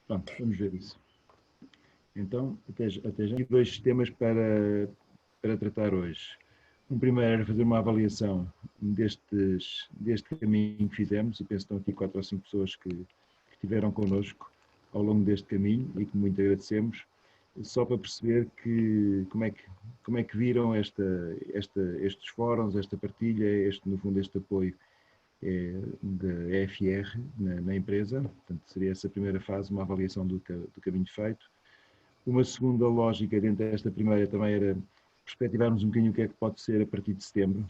Pronto, vamos ver isso. Então, até já. E dois temas para tratar hoje. Um primeiro era fazer uma avaliação deste caminho que fizemos, e penso que estão aqui 4 ou 5 pessoas que estiveram connosco ao longo deste caminho e que muito agradecemos, só para perceber como é que viram estes fóruns, esta partilha, no fundo, este apoio da EFR na empresa. Portanto, seria essa a primeira fase, uma avaliação do caminho feito. Uma segunda lógica dentro desta primeira também era perspectivarmos um bocadinho o que é que pode ser a partir de setembro,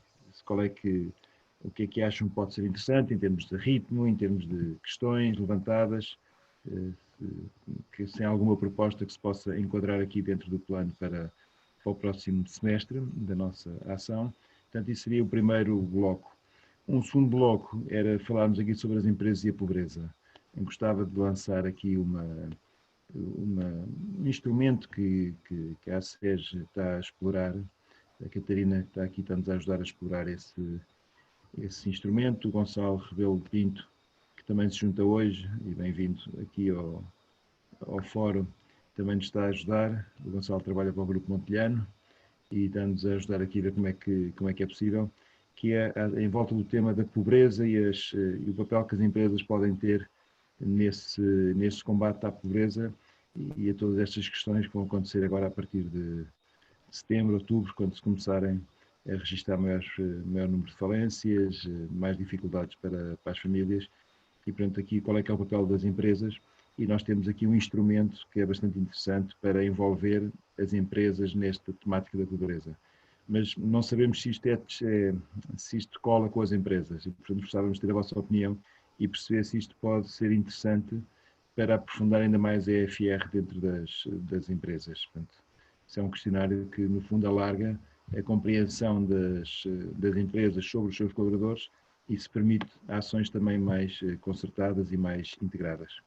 o que é que acham que pode ser interessante em termos de ritmo, em termos de questões levantadas, que se tem alguma proposta que se possa enquadrar aqui dentro do plano para o próximo semestre da nossa ação. Portanto, isso seria o primeiro bloco. Um segundo bloco era falarmos aqui sobre as empresas e a pobreza. Eu gostava de lançar aqui um instrumento que a ACES está a explorar. A Catarina está aqui, está-nos a ajudar a explorar esse instrumento. O Gonçalo Rebelo Pinto, que também se junta hoje, e bem-vindo aqui ao fórum, também nos está a ajudar. O Gonçalo trabalha para o Grupo Montelhano e está-nos a ajudar aqui a ver como é que é possível, que é em volta do tema da pobreza e o papel que as empresas podem ter nesse combate à pobreza e a todas estas questões que vão acontecer agora a partir de setembro, outubro, quando se começarem a registrar maior número de falências, mais dificuldades para as famílias. E, portanto, aqui qual é que é o papel das empresas? E nós temos aqui um instrumento que é bastante interessante para envolver as empresas nesta temática da pobreza. Mas não sabemos se isto cola com as empresas e, portanto, gostávamos de ter a vossa opinião e perceber se isto pode ser interessante para aprofundar ainda mais a EFR dentro das empresas. Portanto, isso é um questionário que, no fundo, alarga a compreensão das empresas sobre os seus colaboradores e se permite ações também mais concertadas e mais integradas.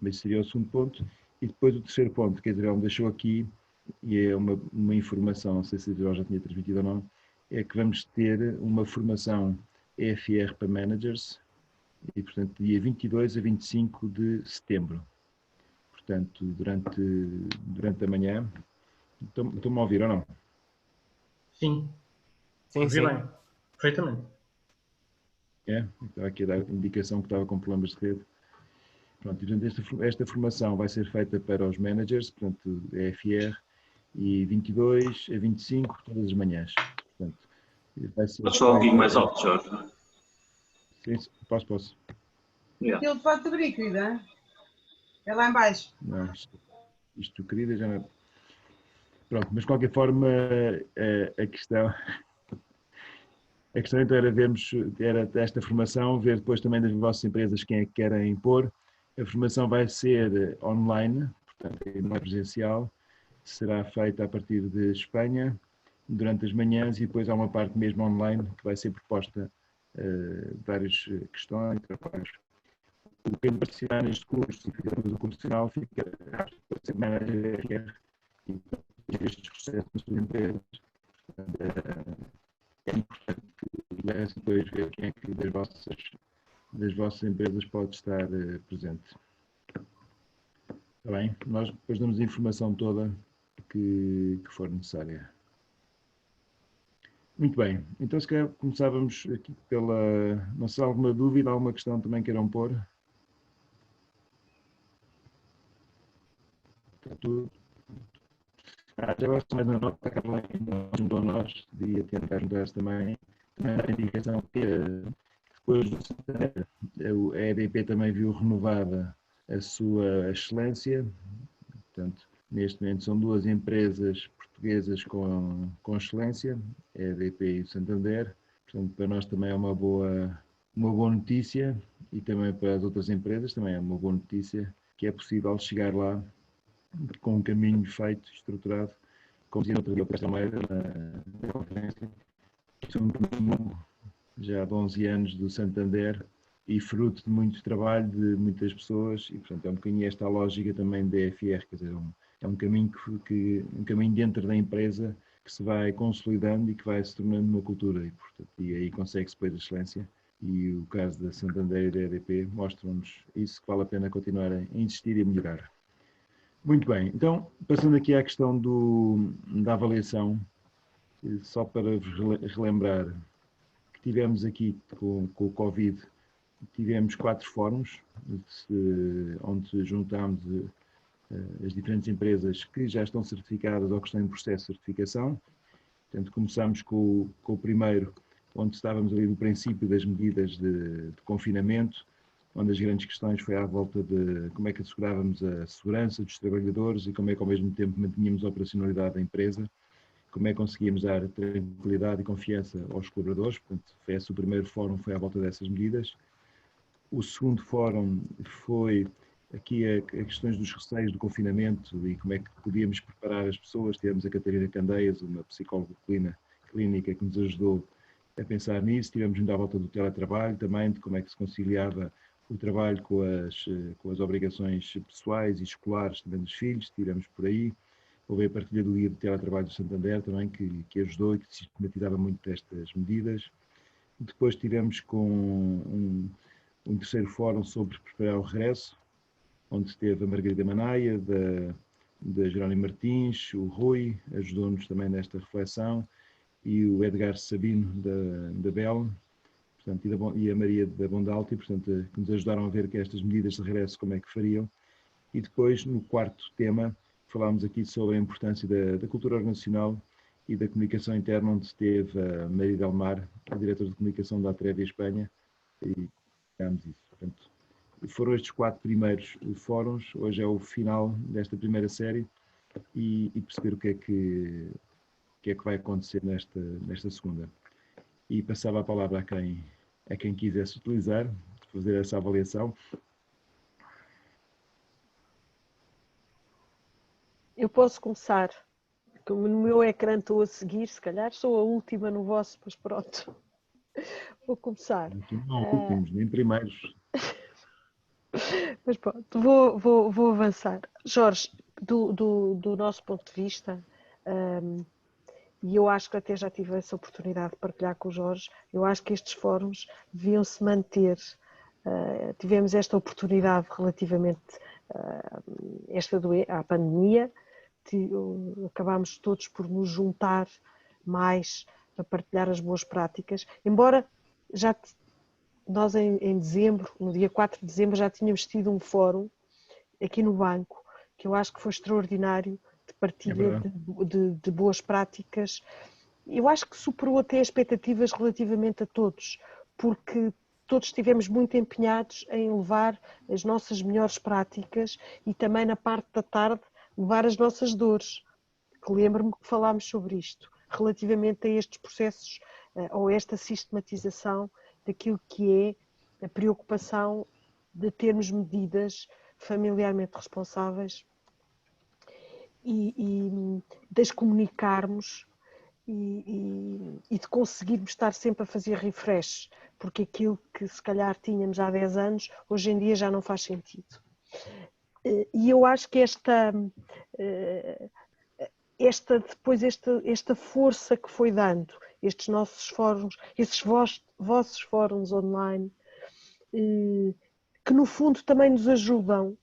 Mas seria o segundo ponto. E depois o terceiro ponto, que a Isabel me deixou aqui, e é uma informação, não sei se a Isabel já tinha transmitido ou não, é que vamos ter uma formação EFR para managers, e portanto dia 22 a 25 de setembro. Portanto, durante a manhã. Estão-me a ouvir ou não? Sim. Sim, sim. Bem. Perfeitamente. Estava aqui a dar indicação que estava com problemas de rede. Pronto, portanto, esta formação vai ser feita para os managers, portanto, EFR, e 22 a 25, todas as manhãs. Portanto, vai ser... Podes falar um pouquinho mais alto, Jorge? Sim, posso. Ele pode abrir, querida. É lá em baixo. Não, isto querida, já não é... Pronto, mas de qualquer forma, a questão então era esta formação, ver depois também das vossas empresas quem é que querem impor. A formação vai ser online, portanto não é presencial, será feita a partir de Espanha, durante as manhãs, e depois há uma parte mesmo online que vai ser proposta várias questões, trabalhos. O que participar neste curso, e fizer o curso final, fica a ser manager e estes processos nas suas empresas. É importante que depois ver quem é que das vossas empresas pode estar presente. Está bem? Nós depois damos a informação toda que for necessária. Muito bem. Então, se calhar começávamos aqui pela... Não sei se há alguma dúvida, alguma questão também queiram pôr? Está tudo. Já gosto mais da nota, a Carolina juntou a nós, devia tentar juntar-se também. A indicação que depois a EDP também viu renovada a sua excelência. Portanto, neste momento são duas empresas portuguesas com excelência, a EDP e o Santander. Portanto, para nós também é uma boa notícia, e também para as outras empresas também é uma boa notícia que é possível chegar lá com um caminho feito, estruturado, como dizia outra vez na conferência. É um caminho já há 11 anos do Santander e fruto de muito trabalho de muitas pessoas, e portanto é um bocadinho esta a lógica também da EFR, quer dizer, é um caminho um caminho dentro da empresa que se vai consolidando e que vai se tornando uma cultura, e aí consegue-se depois a excelência, e o caso da Santander e da EDP mostram-nos isso, que vale a pena continuar a insistir e a melhorar. Muito bem, então, passando aqui à questão da avaliação, só para vos relembrar que tivemos aqui com o Covid, tivemos 4 fóruns, onde juntámos as diferentes empresas que já estão certificadas ou que estão em processo de certificação. Portanto, começámos com o primeiro, onde estávamos ali no princípio das medidas de confinamento, onde as grandes questões foi à volta de como é que assegurávamos a segurança dos trabalhadores e como é que ao mesmo tempo mantínhamos a operacionalidade da empresa, como é que conseguíamos dar tranquilidade e confiança aos colaboradores. Portanto, foi esse o primeiro fórum, foi à volta dessas medidas. O segundo fórum foi aqui a questões dos receios do confinamento e como é que podíamos preparar as pessoas. Tivemos a Catarina Candeias, uma psicóloga clínica, que nos ajudou a pensar nisso. Tivemos ainda à volta do teletrabalho também, de como é que se conciliava o trabalho com as obrigações pessoais e escolares também dos filhos. Tivemos por aí. Houve a partilha do guia de teletrabalho do Santander também, que ajudou e que sistematizava muito estas medidas. Depois tivemos com um terceiro fórum sobre preparar o regresso, onde esteve a Margarida Manaia, da Jerónimo Martins, o Rui, ajudou-nos também nesta reflexão, e o Edgar Sabino, da Bel, portanto, e a Maria da Bondalti, portanto, que nos ajudaram a ver que estas medidas de regresso, como é que fariam. E depois, no quarto tema, falámos aqui sobre a importância da cultura organizacional e da comunicação interna, onde esteve a Maria Del Mar, a diretora de comunicação da Atrevi Espanha, e ficámos isso. Portanto, foram estes 4 primeiros fóruns, hoje é o final desta primeira série, e perceber o que é que vai acontecer nesta segunda. E passava a palavra a quem quisesse utilizar, fazer essa avaliação. Eu posso começar. Como no meu ecrã estou a seguir, se calhar sou a última no vosso, mas pronto. Vou começar. Não últimos, nem primeiros. Mas pronto, vou avançar. Jorge, do nosso ponto de vista, e eu acho que até já tive essa oportunidade de partilhar com o Jorge, eu acho que estes fóruns deviam-se manter. Tivemos esta oportunidade relativamente à pandemia, acabámos todos por nos juntar mais para partilhar as boas práticas, embora nós em dezembro, no dia 4 de dezembro, já tínhamos tido um fórum aqui no banco, que eu acho que foi extraordinário, de partilha de boas práticas. Eu acho que superou até as expectativas relativamente a todos, porque todos estivemos muito empenhados em levar as nossas melhores práticas e também na parte da tarde levar as nossas dores, que lembro-me que falámos sobre isto, relativamente a estes processos ou esta sistematização daquilo que é a preocupação de termos medidas familiarmente responsáveis e de as comunicarmos e de conseguirmos estar sempre a fazer refresh, porque aquilo que se calhar tínhamos há 10 anos, hoje em dia já não faz sentido. E eu acho que esta força que foi dando, estes nossos fóruns, esses vossos fóruns online, que no fundo também nos ajudam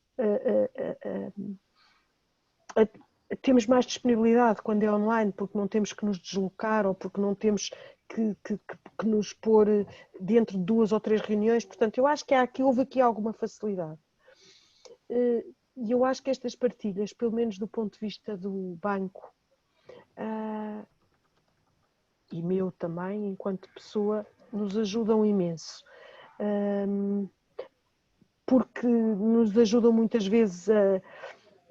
a termos mais disponibilidade quando é online, porque não temos que nos deslocar ou porque não temos que nos pôr dentro de 2 ou 3 reuniões. Portanto, eu acho que houve aqui alguma facilidade. E eu acho que estas partilhas, pelo menos do ponto de vista do banco, e meu também, enquanto pessoa, nos ajudam imenso. Porque nos ajudam muitas vezes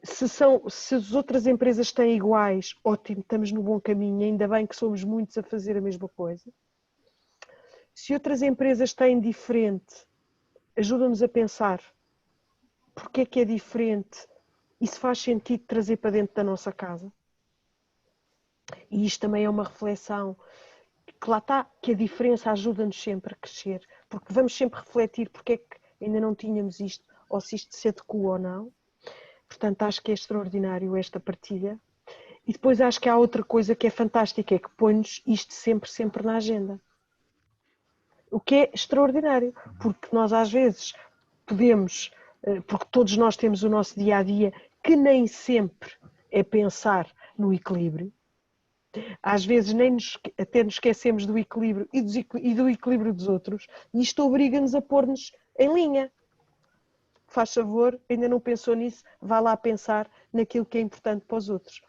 se as outras empresas têm iguais, ótimo, estamos no bom caminho, ainda bem que somos muitos a fazer a mesma coisa. Se outras empresas têm diferente, ajuda-nos a pensar porque é que é diferente e se faz sentido trazer para dentro da nossa casa. E isto também é uma reflexão que lá está, que a diferença ajuda-nos sempre a crescer, porque vamos sempre refletir porque é que ainda não tínhamos isto, ou se isto se adequa ou não. Portanto, acho que é extraordinário esta partilha. E depois acho que há outra coisa que é fantástica, é que põe-nos isto sempre na agenda. O que é extraordinário, porque nós às vezes podemos, porque todos nós temos o nosso dia-a-dia, que nem sempre é pensar no equilíbrio. Às vezes até nos esquecemos do equilíbrio e do equilíbrio dos outros, e isto obriga-nos a pôr-nos em linha. Faz favor, ainda não pensou nisso, vá lá pensar naquilo que é importante para os outros.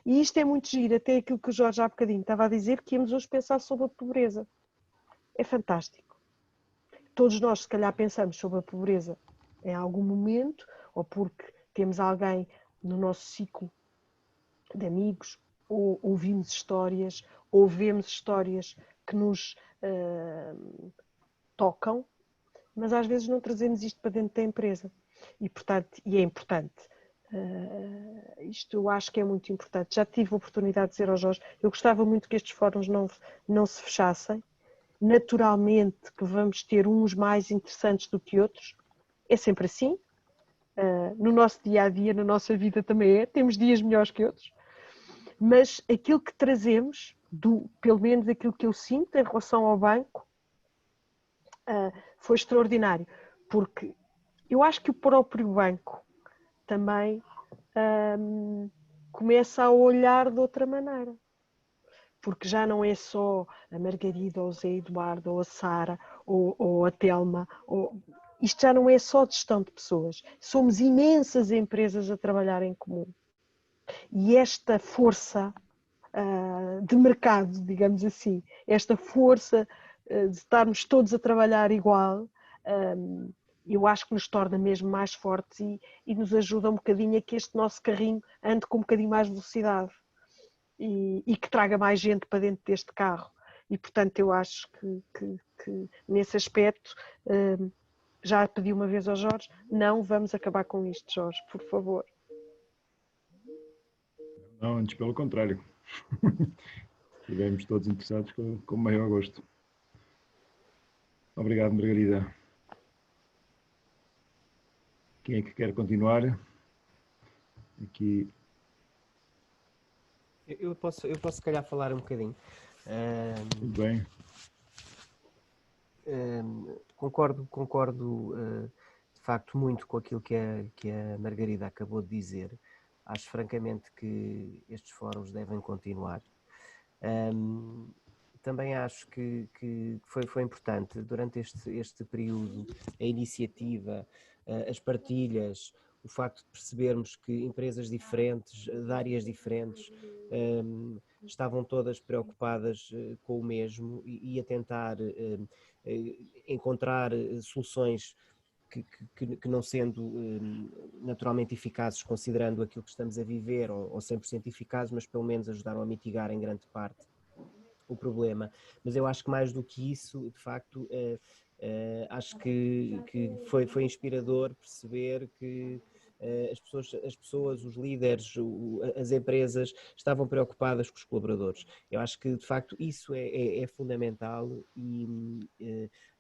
E isto é muito giro, até aquilo que o Jorge há bocadinho estava a dizer, que íamos hoje pensar sobre a pobreza. É fantástico. Todos nós, se calhar, pensamos sobre a pobreza em algum momento, ou porque temos alguém no nosso ciclo de amigos, ou ouvimos histórias, ou vemos histórias que nos tocam, mas às vezes não trazemos isto para dentro da empresa. E, portanto, é importante. Isto eu acho que é muito importante. Já tive a oportunidade de dizer ao Jorge, eu gostava muito que estes fóruns não se fechassem. Naturalmente que vamos ter uns mais interessantes do que outros. É sempre assim. No nosso dia-a-dia, na nossa vida também é. Temos dias melhores que outros. Mas aquilo que trazemos, pelo menos aquilo que eu sinto em relação ao banco, foi extraordinário. Porque eu acho que o próprio banco também começa a olhar de outra maneira. Porque já não é só a Margarida, ou o Zé Eduardo, ou a Sara, ou a Telma. Isto já não é só gestão de pessoas. Somos imensas empresas a trabalhar em comum. E esta força de mercado, digamos assim, esta força de estarmos todos a trabalhar igual, eu acho que nos torna mesmo mais fortes e nos ajuda um bocadinho a que este nosso carrinho ande com um bocadinho mais velocidade e que traga mais gente para dentro deste carro. E, portanto, eu acho que nesse aspecto, já pedi uma vez ao Jorge, não vamos acabar com isto, Jorge, por favor. Não, antes pelo contrário. Estivemos todos interessados com o maior gosto. Obrigado, Margarida. Quem é que quer continuar? Aqui. Eu posso se calhar falar um bocadinho. Tudo bem. Concordo de facto muito com aquilo que a Margarida acabou de dizer. Acho francamente que estes fóruns devem continuar. Também acho que foi importante durante este período a iniciativa, as partilhas, o facto de percebermos que empresas diferentes, de áreas diferentes, estavam todas preocupadas com o mesmo e a tentar encontrar soluções que não sendo naturalmente eficazes, considerando aquilo que estamos a viver, ou 100% eficazes, mas pelo menos ajudaram a mitigar em grande parte o problema. Mas eu acho que mais do que isso, de facto, acho que foi inspirador perceber que as pessoas, os líderes, as empresas estavam preocupadas com os colaboradores. Eu acho que, de facto, isso é fundamental e,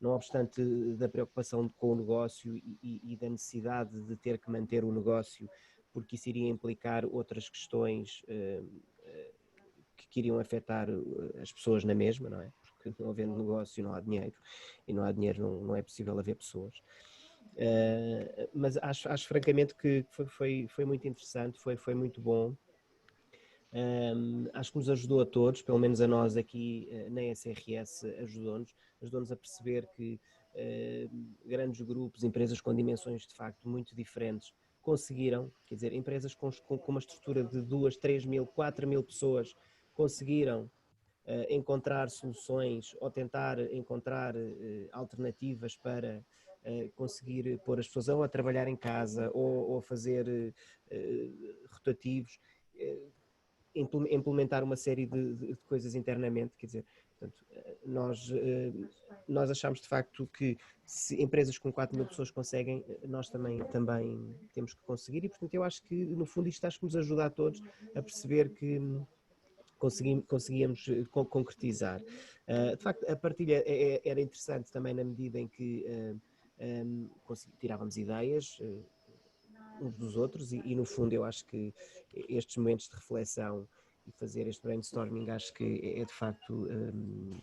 não obstante da preocupação com o negócio e da necessidade de ter que manter o negócio, porque isso iria implicar outras questões que iriam afetar as pessoas na mesma, não é? Porque não havendo negócio não há dinheiro, e não há dinheiro não é possível haver pessoas. Mas acho francamente que foi muito interessante, foi muito bom. Acho que nos ajudou a todos, pelo menos a nós aqui na SRS ajudou-nos a perceber que grandes grupos, empresas com dimensões de facto muito diferentes, conseguiram, quer dizer, empresas com uma estrutura de 2, 3 mil, 4 mil pessoas conseguiram encontrar soluções ou tentar encontrar alternativas para conseguir pôr as pessoas ou a trabalhar em casa ou a fazer rotativos, implementar uma série de coisas internamente, quer dizer, portanto, nós achamos de facto que se empresas com 4 mil pessoas conseguem, nós também temos que conseguir e, portanto, eu acho que no fundo isto acho que nos ajuda a todos a perceber que conseguíamos concretizar. De facto, a partilha era interessante também na medida em que tirávamos ideias uns dos outros e no fundo eu acho que estes momentos de reflexão e fazer este brainstorming acho que é de facto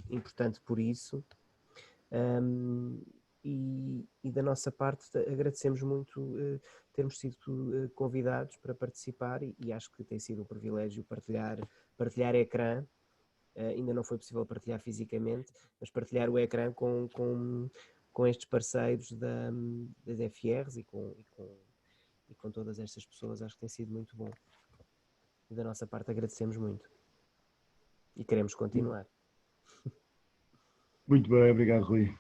importante por isso. E da nossa parte agradecemos muito termos sido convidados para participar e acho que tem sido um privilégio partilhar ecrã. Ainda não foi possível partilhar fisicamente, mas partilhar o ecrã com estes parceiros das FRs e com todas estas pessoas, acho que tem sido muito bom. E da nossa parte agradecemos muito. E queremos continuar. Muito bem, obrigado, Rui.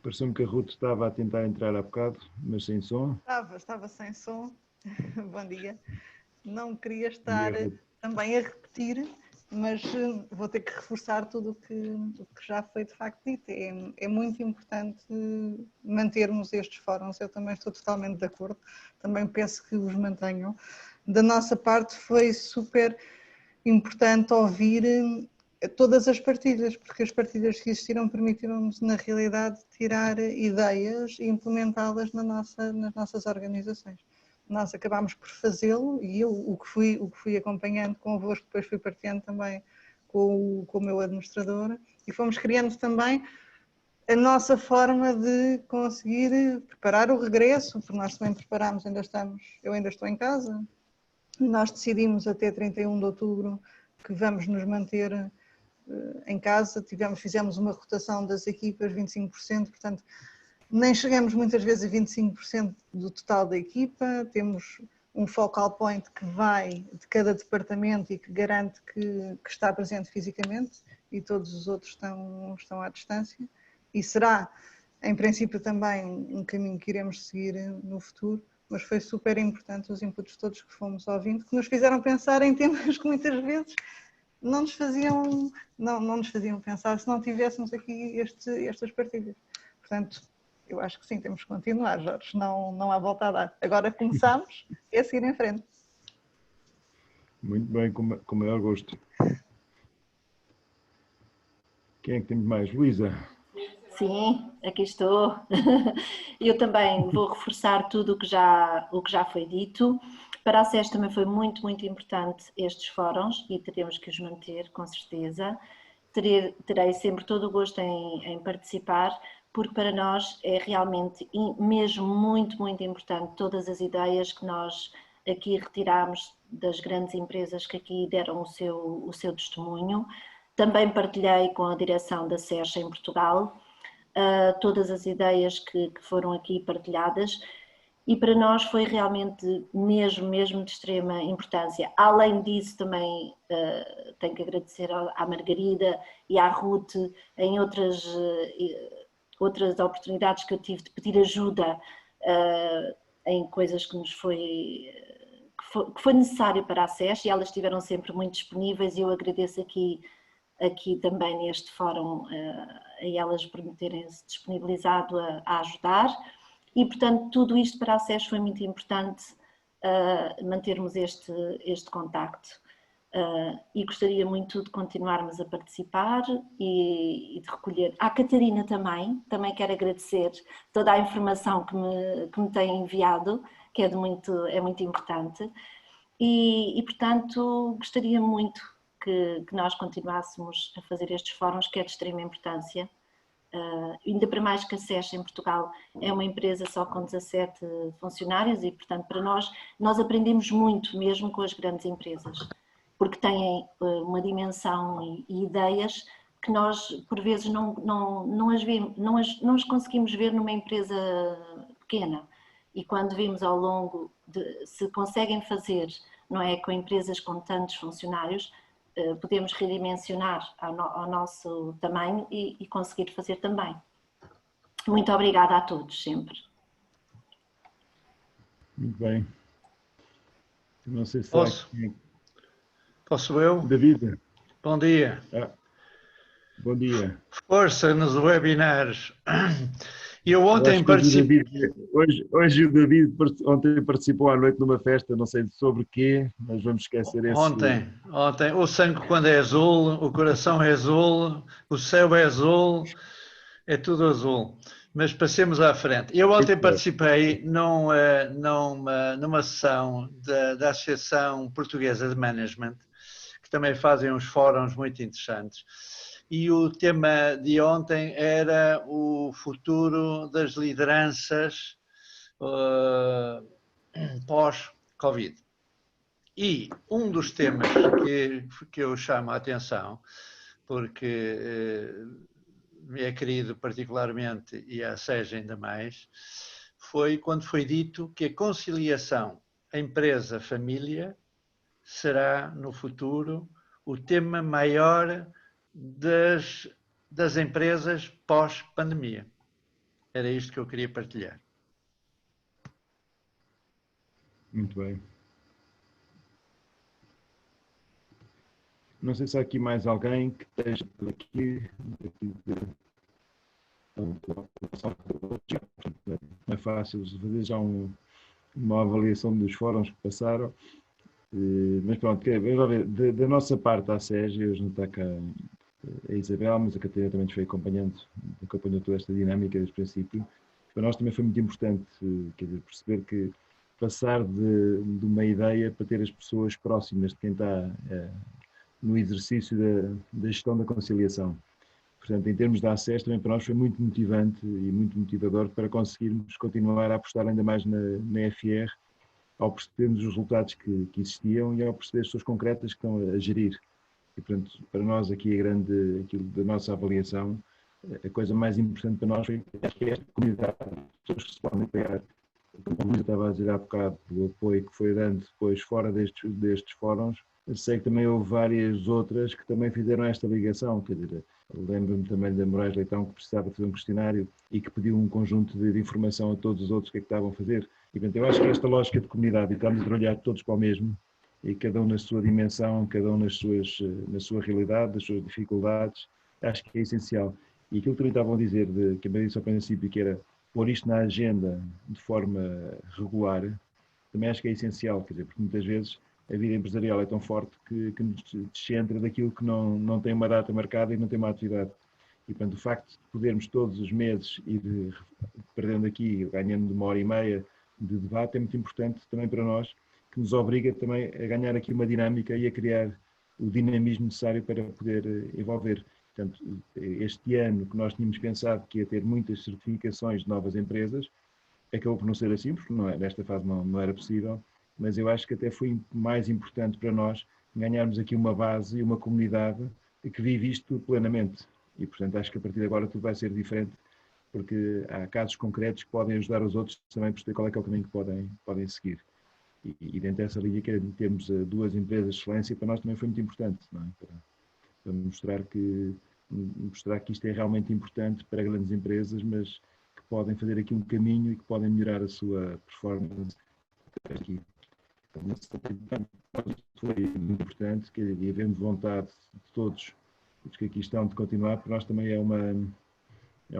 Pareceu-me que a Ruth estava a tentar entrar há bocado, mas sem som. Estava sem som. Bom dia. Não queria estar também a repetir, mas vou ter que reforçar tudo o que já foi de facto dito. É muito importante mantermos estes fóruns, eu também estou totalmente de acordo, também penso que os mantenham. Da nossa parte foi super importante ouvir todas as partilhas, porque as partilhas que existiram permitiram-nos na realidade tirar ideias e implementá-las nas nossas organizações. Nós acabámos por fazê-lo e eu o que fui acompanhando convosco, depois fui partilhando também com o meu administrador e fomos criando também a nossa forma de conseguir preparar o regresso, porque nós também preparamos, eu ainda estou em casa e nós decidimos até 31 de outubro que vamos nos manter em casa, fizemos uma rotação das equipas, 25%, portanto nem chegamos muitas vezes a 25% do total da equipa, temos um focal point que vai de cada departamento e que garante que está presente fisicamente e todos os outros estão à distância e será, em princípio, também um caminho que iremos seguir no futuro, mas foi super importante os inputs todos que fomos ouvindo, que nos fizeram pensar em temas que muitas vezes não nos faziam pensar se não tivéssemos aqui estas partilhas. Portanto, eu acho que sim, temos que continuar, Jorge, não há volta a dar. Agora começamos, é seguir em frente. Muito bem, com o maior gosto. Quem é que temos mais? Luísa? Sim, aqui estou. Eu também vou reforçar tudo o que já foi dito. Para a SES também foi muito, muito importante estes fóruns e teremos que os manter, com certeza. Terei sempre todo o gosto em participar, porque para nós é realmente mesmo muito, muito importante todas as ideias que nós aqui retiramos das grandes empresas que aqui deram o seu testemunho. Também partilhei com a direção da SES em Portugal todas as ideias que foram aqui partilhadas e para nós foi realmente mesmo de extrema importância. Além disso também tenho que agradecer à Margarida e à Ruth em outras oportunidades que eu tive de pedir ajuda em coisas que foi necessário para a SES e elas estiveram sempre muito disponíveis e eu agradeço aqui também neste fórum a elas por me terem se disponibilizado a ajudar e portanto tudo isto para a SES foi muito importante mantermos este contacto. E gostaria muito de continuarmos a participar e de recolher. À Catarina também quero agradecer toda a informação que me tem enviado, que é muito importante e portanto gostaria muito que nós continuássemos a fazer estes fóruns, que é de extrema importância, ainda para mais que a SES em Portugal é uma empresa só com 17 funcionários e portanto para nós aprendemos muito mesmo com as grandes empresas, porque têm uma dimensão e ideias que nós, por vezes, não as conseguimos ver numa empresa pequena. E quando vimos ao longo, se conseguem fazer, não é, com empresas com tantos funcionários, podemos redimensionar ao nosso tamanho e conseguir fazer também. Muito obrigada a todos, sempre. Muito bem. Não sei se Posso eu? David. Bom dia. Bom dia. Força nos webinars. Eu ontem participei. Hoje o David ontem participou à noite numa festa, não sei sobre quê, mas vamos esquecer esse. Ontem. O sangue quando é azul, o coração é azul, o céu é azul, é tudo azul. Mas passemos à frente. Eu ontem participei numa sessão da Associação Portuguesa de Management, que também fazem uns fóruns muito interessantes. e o tema de ontem era o futuro das lideranças pós-Covid. E um dos temas que eu chamo a atenção, porque me é querido particularmente e a SES ainda mais, foi quando foi dito que a conciliação empresa-família será no futuro o tema maior das empresas pós-pandemia. Era isto que eu queria partilhar. Muito bem. Não sei se há aqui mais alguém que esteja por aqui. Não é fácil fazer já uma avaliação dos fóruns que passaram. Mas pronto, vamos ver. Da nossa parte, a SEG, hoje não está cá a Isabel, mas a Catarina também nos foi acompanhou toda esta dinâmica desde o princípio. Para nós também foi muito importante, quer dizer, perceber que passar de uma ideia para ter as pessoas próximas de quem está no exercício da gestão da conciliação. Portanto, em termos da ACES, também para nós foi muito motivante e muito motivador para conseguirmos continuar a apostar ainda mais na FR, ao percebermos os resultados que existiam e ao perceber as pessoas concretas que estão a gerir. E, portanto, para nós aqui aquilo da nossa avaliação, a coisa mais importante para nós foi que esta comunidade, as pessoas que se podem pegar, como eu estava a dizer há bocado, o apoio que foi dando depois fora destes fóruns. Eu sei que também houve várias outras que também fizeram esta ligação, quer dizer, lembro-me também da Moraes Leitão que precisava fazer um questionário e que pediu um conjunto de informação a todos os outros que estavam a fazer. E, portanto, eu acho que esta lógica de comunidade, e estamos a trabalhar todos para o mesmo, e cada um na sua dimensão, cada um na sua realidade, das suas dificuldades, acho que é essencial. E aquilo que também estavam a dizer, que eu disse ao princípio, que era pôr isto na agenda de forma regular, também acho que é essencial, quer dizer, porque muitas vezes a vida empresarial é tão forte que nos descentra daquilo que não tem uma data marcada e não tem uma atividade. E, portanto, o facto de podermos todos os meses ir perdendo aqui, ganhando 1h30 de debate, é muito importante também para nós, que nos obriga também a ganhar aqui uma dinâmica e a criar o dinamismo necessário para poder envolver. Portanto, este ano que nós tínhamos pensado que ia ter muitas certificações de novas empresas, acabou por não ser assim, porque nesta fase não era possível, mas eu acho que até foi mais importante para nós ganharmos aqui uma base e uma comunidade que vive isto plenamente. E, portanto, acho que a partir de agora tudo vai ser diferente, porque há casos concretos que podem ajudar os outros também a perceber qual é que é o caminho que podem seguir. E dentro dessa linha, termos 2 empresas de excelência, para nós também foi muito importante, não é? Para mostrar que isto é realmente importante para grandes empresas, mas que podem fazer aqui um caminho e que podem melhorar a sua performance aqui. Foi muito importante, e havendo vontade de todos os que aqui estão de continuar, para nós também é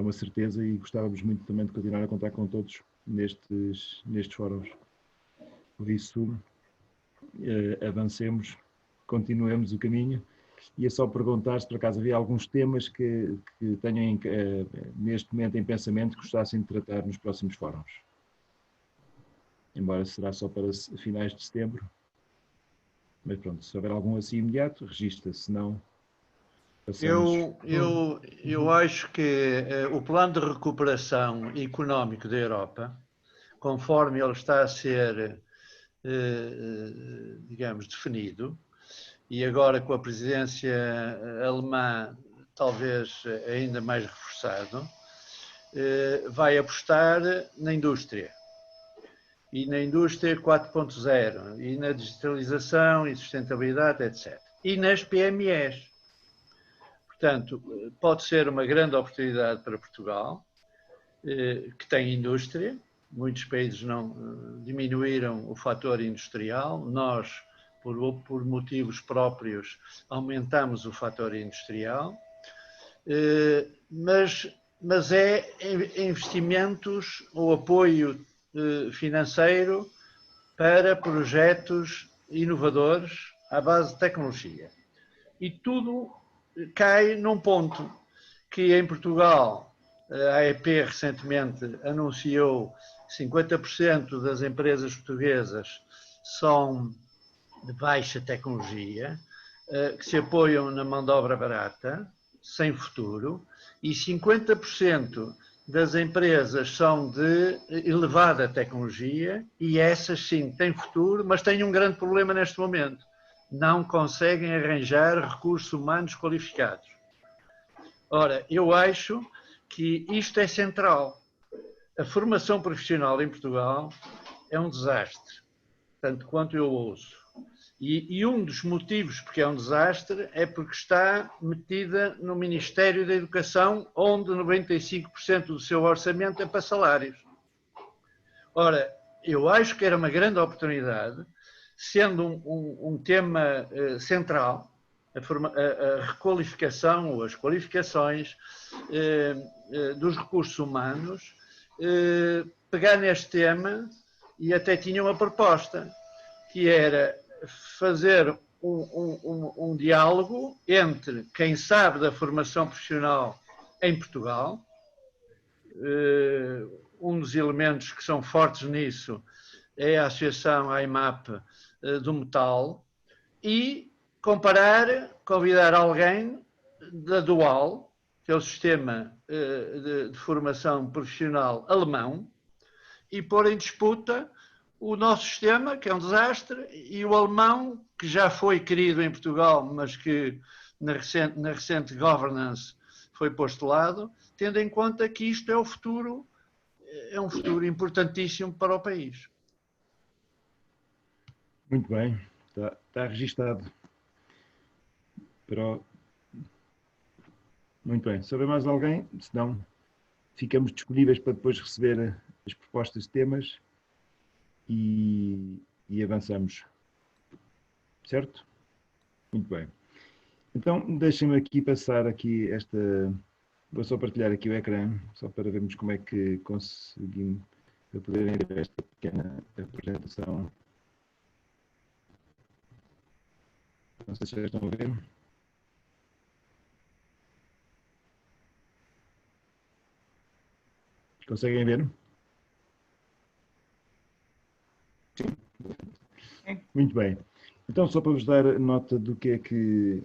uma certeza e gostávamos muito também de continuar a contar com todos nestes fóruns. Por isso, avancemos, continuemos o caminho. E é só perguntar se por acaso havia alguns temas que tenham neste momento em pensamento que gostassem de tratar nos próximos fóruns. Embora será só para finais de setembro. Mas pronto, se houver algum assim imediato, registra-se, se não... Eu acho que o plano de recuperação económico da Europa, conforme ele está a ser, digamos, definido, e agora com a presidência alemã talvez ainda mais reforçado, vai apostar na indústria. E na indústria 4.0, e na digitalização e sustentabilidade, etc. E nas PMEs. Portanto, pode ser uma grande oportunidade para Portugal, que tem indústria. Muitos países não diminuíram o fator industrial. Nós, por motivos próprios, aumentamos o fator industrial. Mas é investimentos ou apoio financeiro para projetos inovadores à base de tecnologia. E tudo cai num ponto que em Portugal a AEP recentemente anunciou que 50% das empresas portuguesas são de baixa tecnologia, que se apoiam na mão de obra barata, sem futuro e 50% das empresas são de elevada tecnologia e essas sim têm futuro, mas têm um grande problema neste momento. Não conseguem arranjar recursos humanos qualificados. Ora, eu acho que isto é central. A formação profissional em Portugal é um desastre, tanto quanto eu ouço. E um dos motivos porque é um desastre é porque está metida no Ministério da Educação, onde 95% do seu orçamento é para salários. Ora, eu acho que era uma grande oportunidade, sendo um tema central, a requalificação ou as qualificações dos recursos humanos, pegar neste tema e até tinha uma proposta, que era fazer um diálogo entre quem sabe da formação profissional em Portugal, um dos elementos que são fortes nisso é a Associação AIMAP do Metal, e convidar alguém da Dual, que é o sistema de formação profissional alemão, e pôr em disputa o nosso sistema, que é um desastre, e o alemão, que já foi querido em Portugal, mas que na recente governance foi posto de lado, tendo em conta que isto é o futuro, é um futuro importantíssimo para o país. Muito bem, está registado. Muito bem, sabe mais alguém? Se não, ficamos disponíveis para depois receber as propostas de temas e avançamos. Certo? Muito bem. Então, deixem-me aqui passar aqui vou só partilhar aqui o ecrã, só para vermos como é que conseguimos, para poderem ver esta pequena apresentação. Não sei se já estão a ver. Conseguem ver? Sim. Muito bem. Então, só para vos dar nota do que é que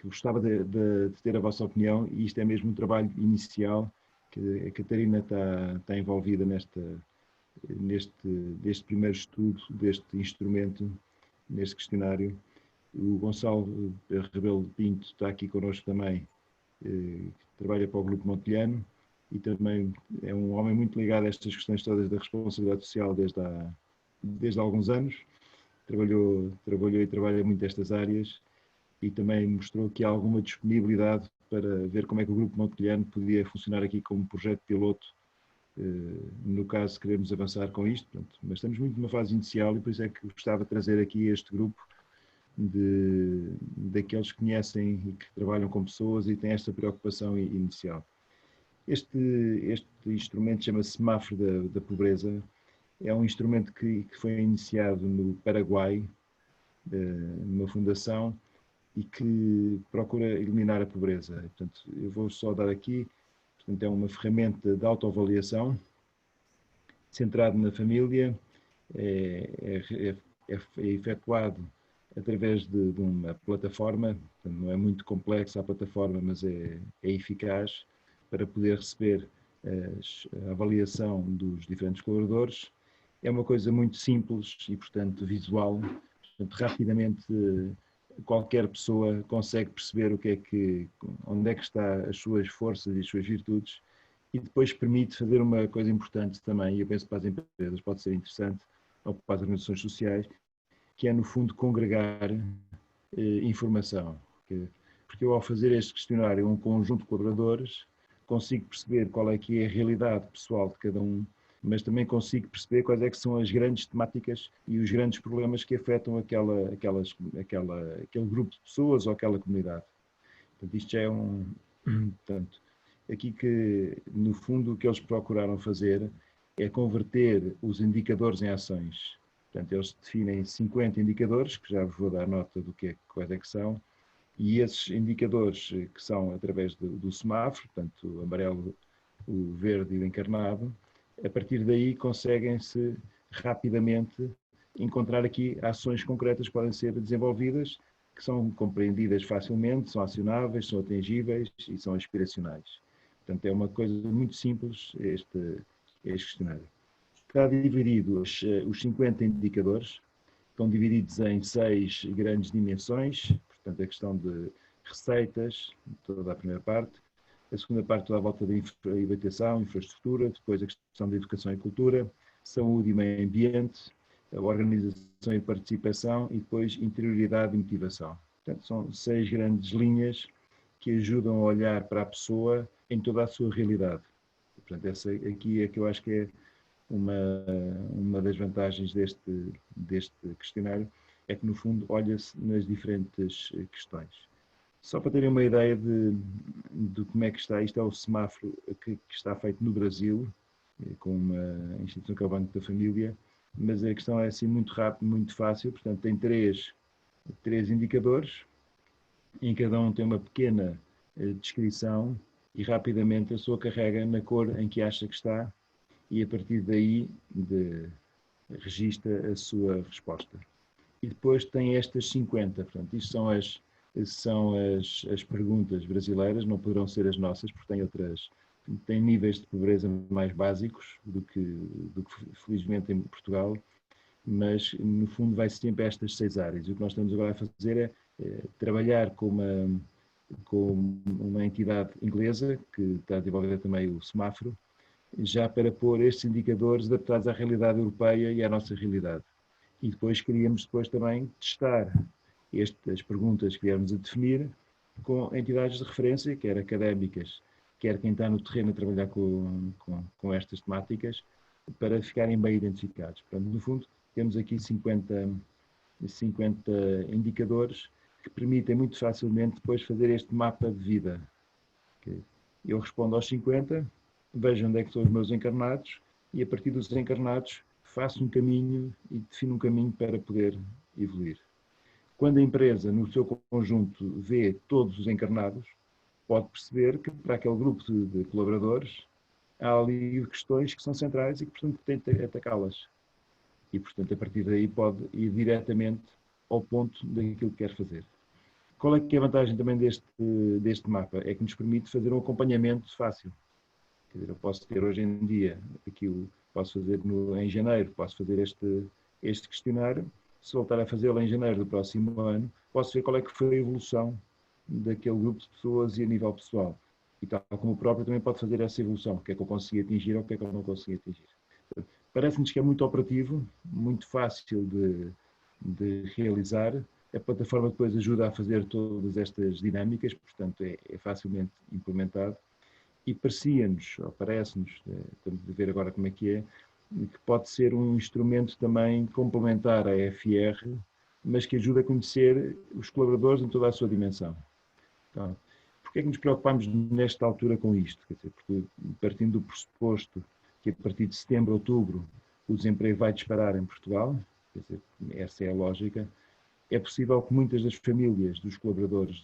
gostava de ter a vossa opinião, e isto é mesmo um trabalho inicial, que a Catarina está envolvida deste primeiro estudo, deste instrumento, neste questionário. O Gonçalo Rebelo Pinto está aqui connosco também, que trabalha para o Grupo Montelhano, e também é um homem muito ligado a estas questões todas da responsabilidade social desde há alguns anos. Trabalhou e trabalha muito estas áreas, e também mostrou que há alguma disponibilidade para ver como é que o Grupo Montelhano podia funcionar aqui como projeto piloto, no caso de querermos avançar com isto. Portanto, mas estamos muito numa fase inicial, e por isso é que gostava de trazer aqui este grupo daqueles que conhecem e que trabalham com pessoas e têm esta preocupação inicial. Este instrumento chama-se Semáforo da Pobreza. É um instrumento que foi iniciado no Paraguai, numa fundação, e que procura eliminar a pobreza. Portanto, eu vou só dar aqui, portanto, é uma ferramenta de autoavaliação, centrado na família, é efetuado através de uma plataforma, portanto, não é muito complexa a plataforma, mas é eficaz para poder receber a avaliação dos diferentes colaboradores. É uma coisa muito simples e, portanto, visual. Portanto, rapidamente qualquer pessoa consegue perceber onde é que está as suas forças e as suas virtudes, e depois permite fazer uma coisa importante também, e eu penso que para as empresas pode ser interessante, ou para as organizações sociais, que é, no fundo, congregar informação. Porque eu, ao fazer este questionário a um conjunto de colaboradores, consigo perceber qual é que é a realidade pessoal de cada um, mas também consigo perceber quais é que são as grandes temáticas e os grandes problemas que afetam aquele grupo de pessoas ou aquela comunidade. Portanto, isto já é Portanto, aqui que, no fundo, o que eles procuraram fazer é converter os indicadores em ações. Portanto, eles definem 50 indicadores, que já vos vou dar nota quais é que são, e esses indicadores que são através do semáforo, portanto, o amarelo, o verde e o encarnado, a partir daí conseguem-se rapidamente encontrar aqui ações concretas que podem ser desenvolvidas que são compreendidas facilmente, são acionáveis, são atingíveis e são aspiracionais. Portanto, é uma coisa muito simples este questionário. Está dividido os 50 indicadores, estão divididos em 6 grandes dimensões, portanto, a questão de receitas, toda a primeira parte, a segunda parte toda a volta de habitação, infraestrutura, depois a questão de educação e cultura, saúde e meio ambiente, a organização e participação e depois interioridade e motivação. Portanto, são 6 grandes linhas que ajudam a olhar para a pessoa em toda a sua realidade. Portanto, essa aqui é que eu acho que é uma das vantagens deste questionário, é que no fundo olha-se nas diferentes questões. Só para terem uma ideia de como é que está, isto é o semáforo que está feito no Brasil, com uma instituição que é o Banco da Família, mas a questão é assim muito rápido, muito fácil, portanto tem três indicadores, em cada um tem uma pequena descrição e rapidamente a pessoa carrega na cor em que acha que está e a partir daí registra a sua resposta. E depois tem estas 50, portanto isto são as perguntas brasileiras, não poderão ser as nossas porque têm níveis de pobreza mais básicos do que felizmente em Portugal, mas no fundo vai sempre a estas 6 áreas. E o que nós estamos agora a fazer é trabalhar com uma entidade inglesa que está a desenvolver também o semáforo, já para pôr estes indicadores adaptados à realidade europeia e à nossa realidade. E depois queríamos também testar estas perguntas que viemos a definir com entidades de referência, quer académicas, quer quem está no terreno a trabalhar com estas temáticas, para ficarem bem identificados. Portanto, no fundo, temos aqui 50 indicadores que permitem muito facilmente depois fazer este mapa de vida. Eu respondo aos 50, vejo onde é que são os meus encarnados e a partir dos encarnados faço um caminho e defino um caminho para poder evoluir. Quando a empresa, no seu conjunto, vê todos os encarnados, pode perceber que para aquele grupo de colaboradores há ali questões que são centrais e que, portanto, tem de atacá-las. E, portanto, a partir daí pode ir diretamente ao ponto daquilo que quer fazer. Qual é que é a vantagem também deste mapa? É que nos permite fazer um acompanhamento fácil. Quer dizer, eu posso ter hoje em dia, posso fazer em janeiro, posso fazer este questionário. Se voltar a fazê-lo em janeiro do próximo ano, posso ver qual é que foi a evolução daquele grupo de pessoas e a nível pessoal. E tal como o próprio também pode fazer essa evolução, o que é que eu consegui atingir ou o que é que eu não consegui atingir. Parece-nos que é muito operativo, muito fácil de realizar. A plataforma depois ajuda a fazer todas estas dinâmicas, portanto é facilmente implementado. E parecia-nos, ou parece-nos, estamos a ver agora como é, que pode ser um instrumento também complementar à FR, mas que ajuda a conhecer os colaboradores em toda a sua dimensão. Então, porquê é que nos preocupamos nesta altura com isto? Quer dizer, porque partindo do pressuposto que a partir de setembro, outubro, o desemprego vai disparar em Portugal, quer dizer, essa é a lógica, é possível que muitas das famílias dos colaboradores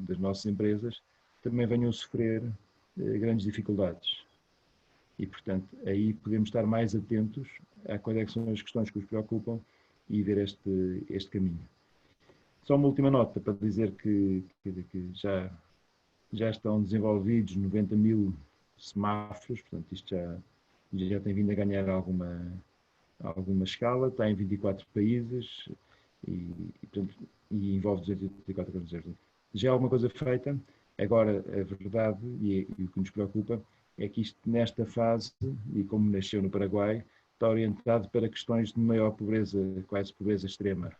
das nossas empresas também venham a sofrer grandes dificuldades. E, portanto, aí podemos estar mais atentos a quais é que são as questões que os preocupam e ver este caminho. Só uma última nota para dizer que já estão desenvolvidos 90 mil semáforos, portanto isto já tem vindo a ganhar alguma escala, está em 24 países e envolve 284 organizações. Já há alguma coisa feita, agora a verdade e o que nos preocupa é que isto nesta fase, e como nasceu no Paraguai, está orientado para questões de maior pobreza, quase pobreza extrema.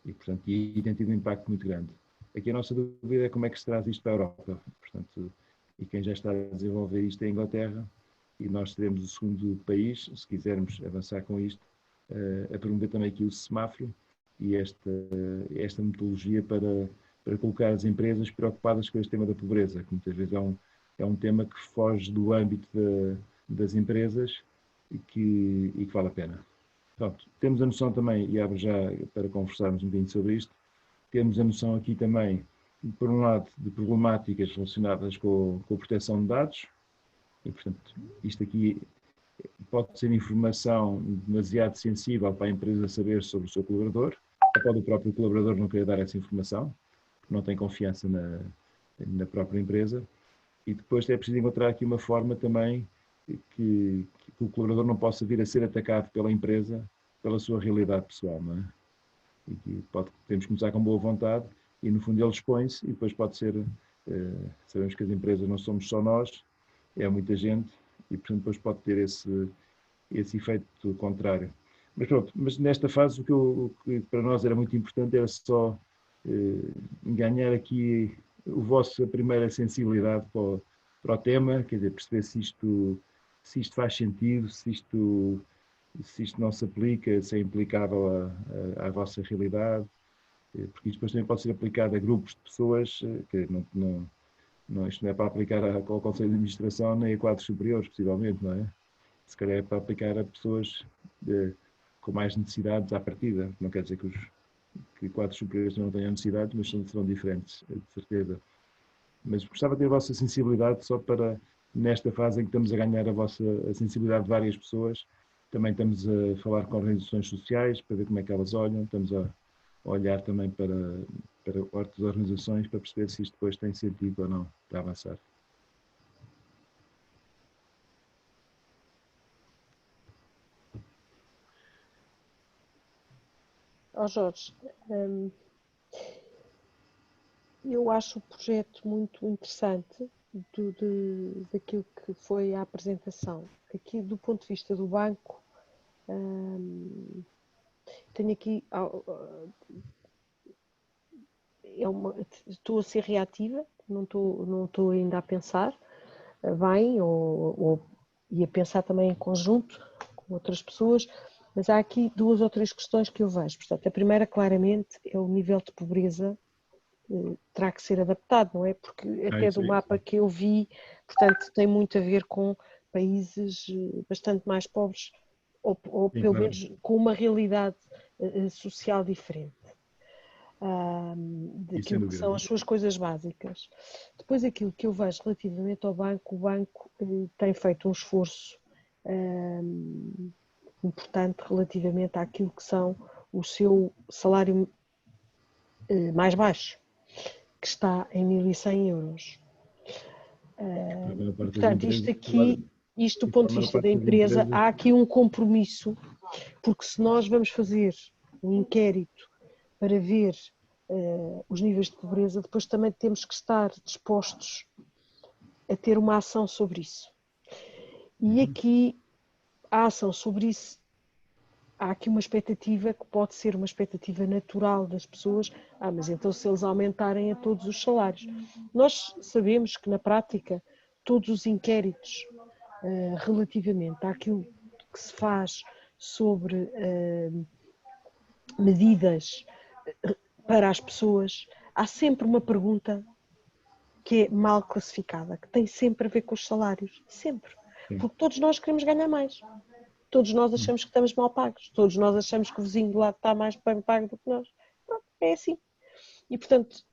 E, portanto, e tem tido um impacto muito grande. Aqui a nossa dúvida é como é que se traz isto para a Europa. Portanto, e quem já está a desenvolver isto é a Inglaterra, e nós seremos o segundo país, se quisermos avançar com isto, a promover também aqui o semáforo e esta metodologia para colocar as empresas preocupadas com este tema da pobreza, que muitas vezes é um tema que foge do âmbito das empresas e que vale a pena. Pronto, temos a noção também, e abro já para conversarmos um bocadinho sobre isto, temos a noção aqui também, por um lado, de problemáticas relacionadas com a proteção de dados, e portanto, isto aqui pode ser informação demasiado sensível para a empresa saber sobre o seu colaborador, pode o próprio colaborador não querer dar essa informação, não tem confiança na própria empresa, e depois é preciso encontrar aqui uma forma também que o colaborador não possa vir a ser atacado pela empresa pela sua realidade pessoal, não é? E que temos que começar com boa vontade e no fundo ele expõe-se e depois pode ser, sabemos que as empresas não somos só nós, é muita gente e portanto depois pode ter esse efeito contrário. Mas pronto, mas nesta fase o que para nós era muito importante era só ganhar aqui a vossa primeira sensibilidade para o tema, quer dizer, perceber se isto faz sentido, se isto não se aplica, se é implicável à vossa realidade, porque isto depois também pode ser aplicado a grupos de pessoas, que isto não é para aplicar ao Conselho de Administração nem a quadros superiores, possivelmente, não é? Se calhar é para aplicar a pessoas com mais necessidades à partida. Não quer dizer que quadros superiores não tenham necessidades, mas serão diferentes, de certeza. Mas gostava de ter a vossa sensibilidade só para, nesta fase em que estamos a ganhar a sensibilidade de várias pessoas, também estamos a falar com organizações sociais para ver como é que elas olham, estamos a olhar também para outras organizações para perceber se isto depois tem sentido ou não para avançar. Jorge, eu acho o projeto muito interessante daquilo que foi a apresentação. Aqui, do ponto de vista do banco, tenho aqui... estou a ser reativa, não estou ainda a pensar bem e a pensar também em conjunto com outras pessoas, mas há aqui 2 ou 3 questões que eu vejo. Portanto, a primeira, claramente, é o nível de pobreza terá que ser adaptado, não é? Porque até do mapa que eu vi, portanto, tem muito a ver com países bastante mais pobres ou Sim, pelo claro. menos com uma realidade social diferente. Daquilo que são as suas coisas básicas. Depois, aquilo que eu vejo relativamente ao banco, o banco tem feito um esforço importante relativamente àquilo que são o seu salário mais baixo, que está em 1.100 euros. Portanto, isto do ponto de vista da empresa, há aqui um compromisso, porque se nós vamos fazer um inquérito para ver os níveis de pobreza, depois também temos que estar dispostos a ter uma ação sobre isso. E aqui, a ação sobre isso, há aqui uma expectativa que pode ser uma expectativa natural das pessoas. Mas então se eles aumentarem a todos os salários. Nós sabemos que na prática todos os inquéritos relativamente àquilo que se faz sobre medidas para as pessoas, há sempre uma pergunta que é mal classificada, que tem sempre a ver com os salários, sempre. Porque todos nós queremos ganhar mais. Todos nós achamos que estamos mal pagos. Todos nós achamos que o vizinho do lado está mais bem pago do que nós. Pronto, é assim. E, portanto,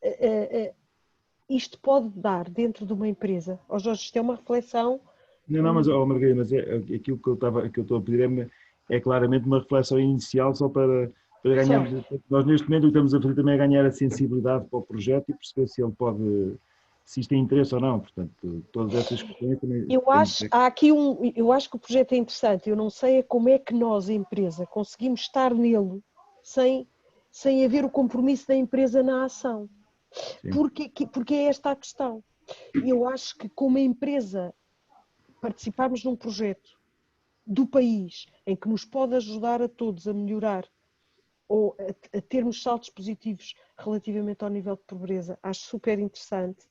isto pode dar dentro de uma empresa. Jorge, isto é uma reflexão. Não, mas, Margarida, mas aquilo que eu estou a pedir é claramente uma reflexão inicial só para ganharmos. Nós, neste momento, o que estamos a fazer também é ganhar a sensibilidade para o projeto e perceber se ele pode... se isto tem interesse ou não, portanto, todas essas questões também... Eu acho que o projeto é interessante, eu não sei como é que nós, a empresa, conseguimos estar nele sem haver o compromisso da empresa na ação. Porque é esta a questão. Eu acho que como empresa participarmos num projeto do país em que nos pode ajudar a todos a melhorar ou a termos saltos positivos relativamente ao nível de pobreza, acho super interessante.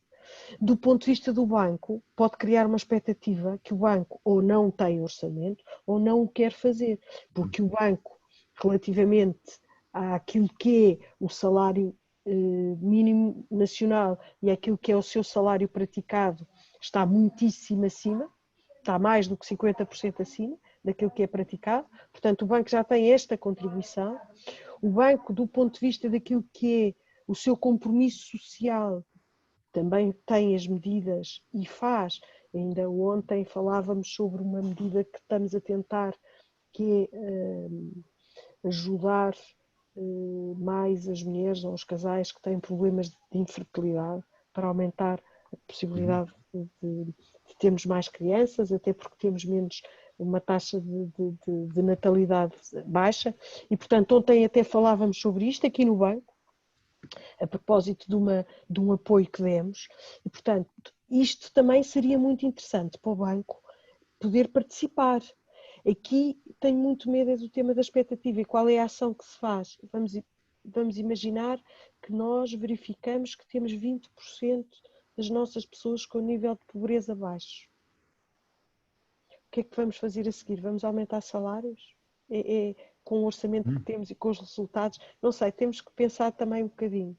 Do ponto de vista do banco, pode criar uma expectativa que o banco ou não tem orçamento ou não o quer fazer, porque o banco, relativamente àquilo que é o salário mínimo nacional e àquilo que é o seu salário praticado, está muitíssimo acima, está mais do que 50% acima daquilo que é praticado, portanto o banco já tem esta contribuição. O banco, do ponto de vista daquilo que é o seu compromisso social, também tem as medidas e faz. Ainda ontem falávamos sobre uma medida que estamos a tentar, que é ajudar mais as mulheres ou os casais que têm problemas de infertilidade, para aumentar a possibilidade de termos mais crianças, até porque temos menos uma taxa de natalidade baixa. E, portanto, ontem até falávamos sobre isto aqui no banco, a propósito de um apoio que demos. E, portanto, isto também seria muito interessante para o banco poder participar. Aqui tenho muito medo do tema da expectativa e qual é a ação que se faz. Vamos imaginar que nós verificamos que temos 20% das nossas pessoas com nível de pobreza baixo. O que é que vamos fazer a seguir? Vamos aumentar salários? Com o orçamento que temos e com os resultados? Não sei, temos que pensar também um bocadinho.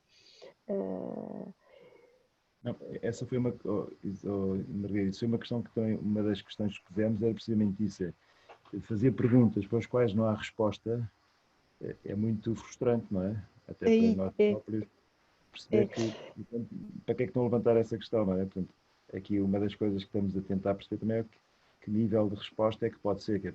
Não, essa foi Margarida, isso foi uma questão que também, uma das questões que pusemos era precisamente isso, fazer perguntas para as quais não há resposta é muito frustrante, não é? Até para nós próprios perceber para que é que estão a levantar essa questão, não é? Portanto, aqui uma das coisas que estamos a tentar perceber também é que nível de resposta é que pode ser,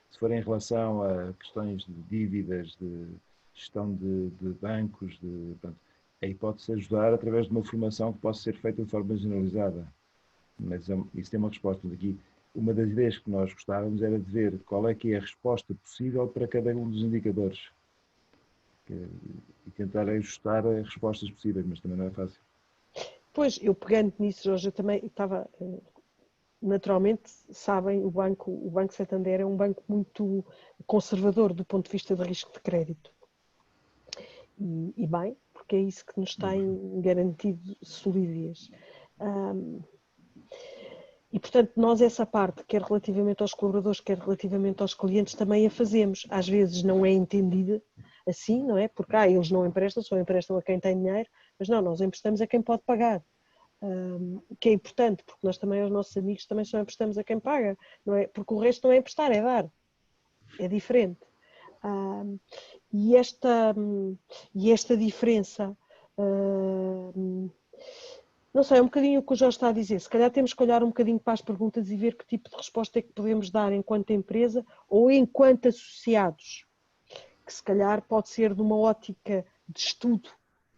se for em relação a questões de dívidas, de gestão de bancos, portanto, aí pode-se ajudar através de uma formação que possa ser feita de forma generalizada. Mas isso tem uma resposta. Aqui, uma das ideias que nós gostávamos era de ver qual é que é a resposta possível para cada um dos indicadores. E tentar ajustar as respostas possíveis, mas também não é fácil. Pois, eu pegando nisso, Jorge, eu também estava... Naturalmente, sabem, o Banco Santander é um banco muito conservador do ponto de vista de risco de crédito. E bem, porque é isso que nos tem garantido solidez. E, portanto, nós essa parte, quer relativamente aos colaboradores, quer relativamente aos clientes, também a fazemos. Às vezes não é entendida assim, não é? Porque eles não emprestam, só emprestam a quem tem dinheiro, mas não, nós emprestamos a quem pode pagar. Que é importante, porque nós também, aos nossos amigos, também só emprestamos a quem paga, não é? Porque o resto não é emprestar, é dar. É diferente. E esta diferença, não sei, é um bocadinho o que o Jorge está a dizer. Se calhar temos que olhar um bocadinho para as perguntas e ver que tipo de resposta é que podemos dar enquanto empresa ou enquanto associados. Que se calhar pode ser de uma ótica de estudo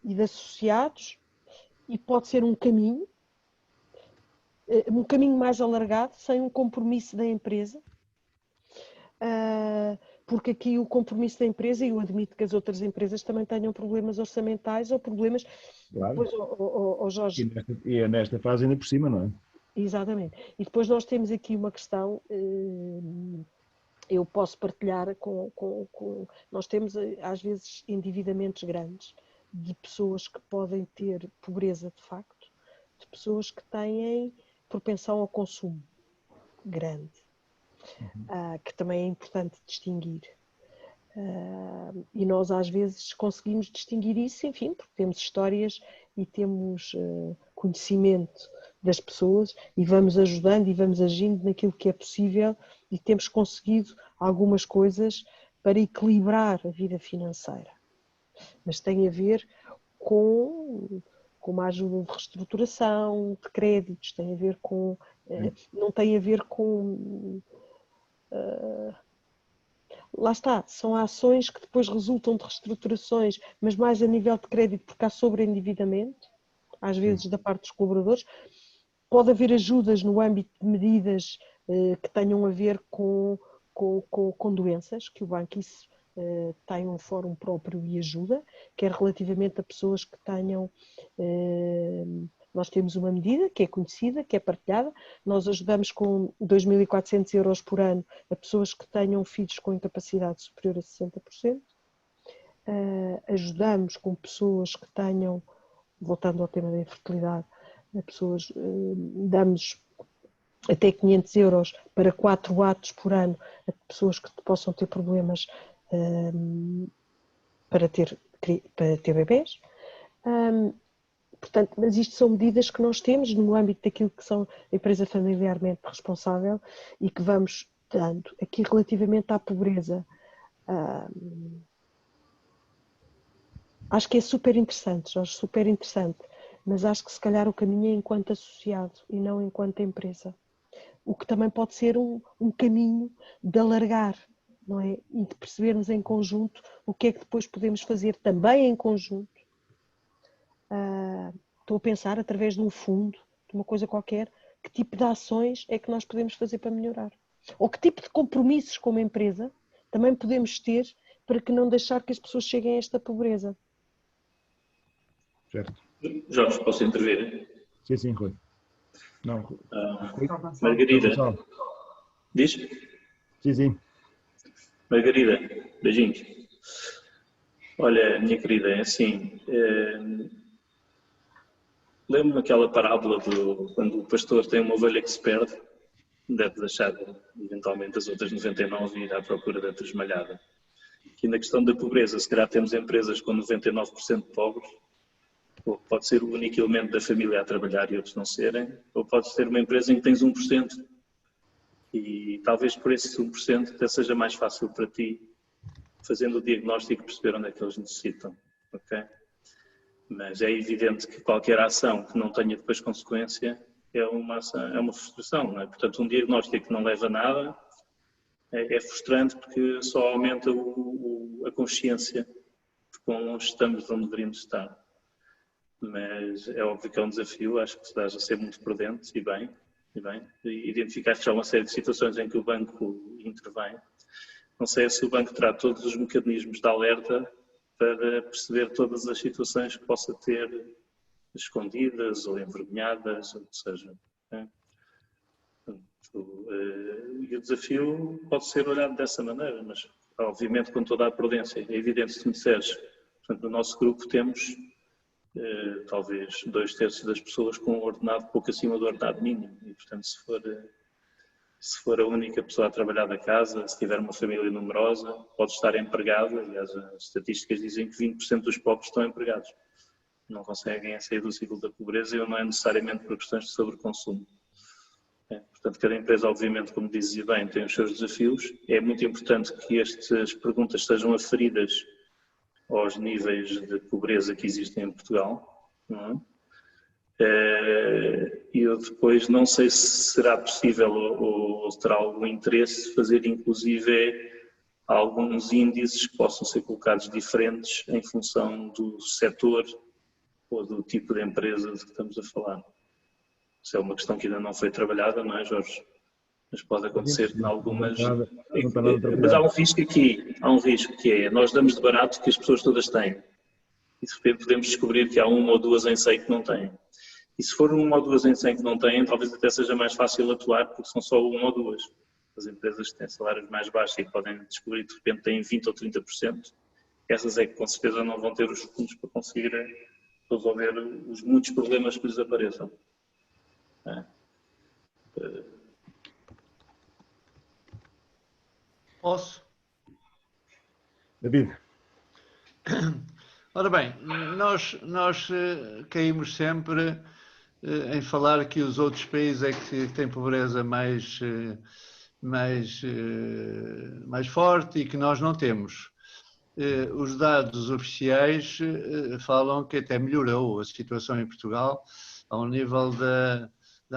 e de associados, e pode ser um caminho mais alargado, sem um compromisso da empresa, porque aqui o compromisso da empresa, e eu admito que as outras empresas também tenham problemas orçamentais ou problemas... Claro. Depois, Jorge... E é nesta fase ainda por cima, não é? Exatamente. E depois nós temos aqui uma questão... Eu posso partilhar nós temos, às vezes, endividamentos grandes de pessoas que podem ter pobreza de facto, de pessoas que têm propensão ao consumo grande, que também é importante distinguir. E nós, às vezes, conseguimos distinguir isso, enfim, porque temos histórias e temos conhecimento das pessoas e vamos ajudando e vamos agindo naquilo que é possível e temos conseguido algumas coisas para equilibrar a vida financeira. Mas tem a ver com uma ajuda de reestruturação, de créditos, tem a ver com... não tem a ver com... lá está, são ações que depois resultam de reestruturações, mas mais a nível de crédito, porque há sobreendividamento, às vezes da parte dos colaboradores. Pode haver ajudas no âmbito de medidas que tenham a ver com doenças, que o banco isso tem um fórum próprio e ajuda, quer relativamente a pessoas que tenham... Nós temos uma medida que é conhecida, que é partilhada, nós ajudamos com 2.400 euros por ano a pessoas que tenham filhos com incapacidade superior a 60%, ajudamos com pessoas que tenham, voltando ao tema da infertilidade, a pessoas, damos até 500 euros para 4 atos por ano a pessoas que possam ter problemas para ter bebés. Portanto, mas isto são medidas que nós temos no âmbito daquilo que são a empresa familiarmente responsável e que vamos dando. Aqui relativamente à pobreza, acho que é super interessante, Jorge, super interessante, mas acho que se calhar o caminho é enquanto associado e não enquanto empresa. O que também pode ser um caminho de alargar não é? E de percebermos em conjunto o que é que depois podemos fazer também em conjunto. Estou a pensar através de um fundo, de uma coisa qualquer, que tipo de ações é que nós podemos fazer para melhorar. Ou que tipo de compromissos como empresa também podemos ter para que não deixar que as pessoas cheguem a esta pobreza. Certo. Jorge, posso intervir? Sim, sim, Rui. Não. Margarida. Diz? Sim, sim. Margarida, beijinhos. Olha, minha querida, é assim, lembro-me daquela parábola quando o pastor tem uma ovelha que se perde, deve deixar eventualmente as outras 99 e ir à procura da outra esmalhada. Aqui na questão da pobreza, se calhar temos empresas com 99% pobres, ou pode ser o único elemento da família a trabalhar e outros não serem, ou pode ser uma empresa em que tens 1%. E talvez por esse 1% até seja mais fácil para ti, fazendo o diagnóstico, perceber onde é que eles necessitam. Okay? Mas é evidente que qualquer ação que não tenha depois consequência é uma frustração. Não é? Portanto, um diagnóstico que não leva a nada é frustrante porque só aumenta a consciência de como estamos onde deveríamos estar. Mas é óbvio que é um desafio, acho que estás a ser muito prudente e bem. Identificaste já uma série de situações em que o banco intervém. Não sei se o banco terá todos os mecanismos de alerta para perceber todas as situações que possa ter escondidas ou envergonhadas, ou o que seja. E o desafio pode ser olhado dessa maneira, mas obviamente com toda a prudência. É evidente se me disseres, portanto, no nosso grupo temos talvez 2/3 das pessoas com um ordenado pouco acima do ordenado mínimo e, portanto, se for a única pessoa a trabalhar da casa, se tiver uma família numerosa, pode estar empregado. Aliás, as estatísticas dizem que 20% dos pobres estão empregados. Não conseguem sair do ciclo da pobreza e não é necessariamente por questões de sobreconsumo. Portanto, cada empresa, obviamente, como dizia bem, tem os seus desafios. É muito importante que estas perguntas sejam aferidas aos níveis de pobreza que existem em Portugal. Não é? E eu depois não sei se será possível ou terá algum interesse fazer inclusive alguns índices que possam ser colocados diferentes em função do setor ou do tipo de empresa de que estamos a falar. Isso é uma questão que ainda não foi trabalhada, não é, Jorge? Mas pode acontecer em algumas... Mas há um risco aqui, que é, nós damos de barato que as pessoas todas têm. E de repente podemos descobrir que há uma ou duas em 100 que não têm. E se for uma ou duas em 100 que não têm, talvez até seja mais fácil atuar, porque são só uma ou duas. As empresas que têm salários mais baixos e que podem descobrir que de repente têm 20% ou 30%, essas é que com certeza não vão ter os fundos para conseguir resolver os muitos problemas que lhes apareçam. Posso? David. Ora bem, nós caímos sempre em falar que os outros países é que têm pobreza mais forte e que nós não temos. Os dados oficiais falam que até melhorou a situação em Portugal ao nível da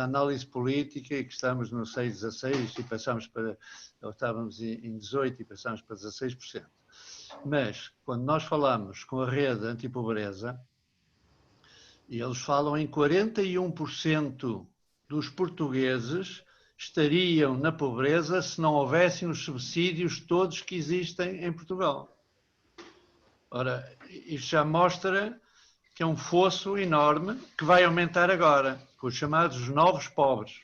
análise política, e que estamos no 6,16 e passamos para, ou estávamos em 18 e passamos para 16%. Mas, quando nós falamos com a rede antipobreza, eles falam em 41% dos portugueses estariam na pobreza se não houvessem os subsídios todos que existem em Portugal. Ora, isto já mostra que é um fosso enorme que vai aumentar agora, com os chamados novos pobres.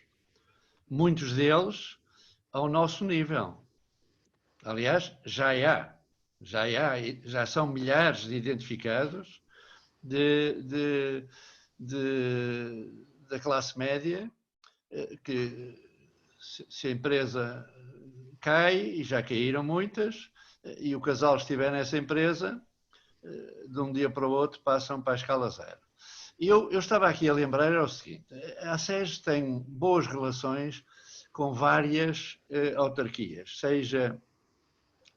Muitos deles ao nosso nível. Aliás, já são milhares de identificados da classe média, que se a empresa cai, e já caíram muitas, e o casal estiver nessa empresa, de um dia para o outro passam para a escala zero. Eu estava aqui a lembrar o seguinte: a SES tem boas relações com várias autarquias, seja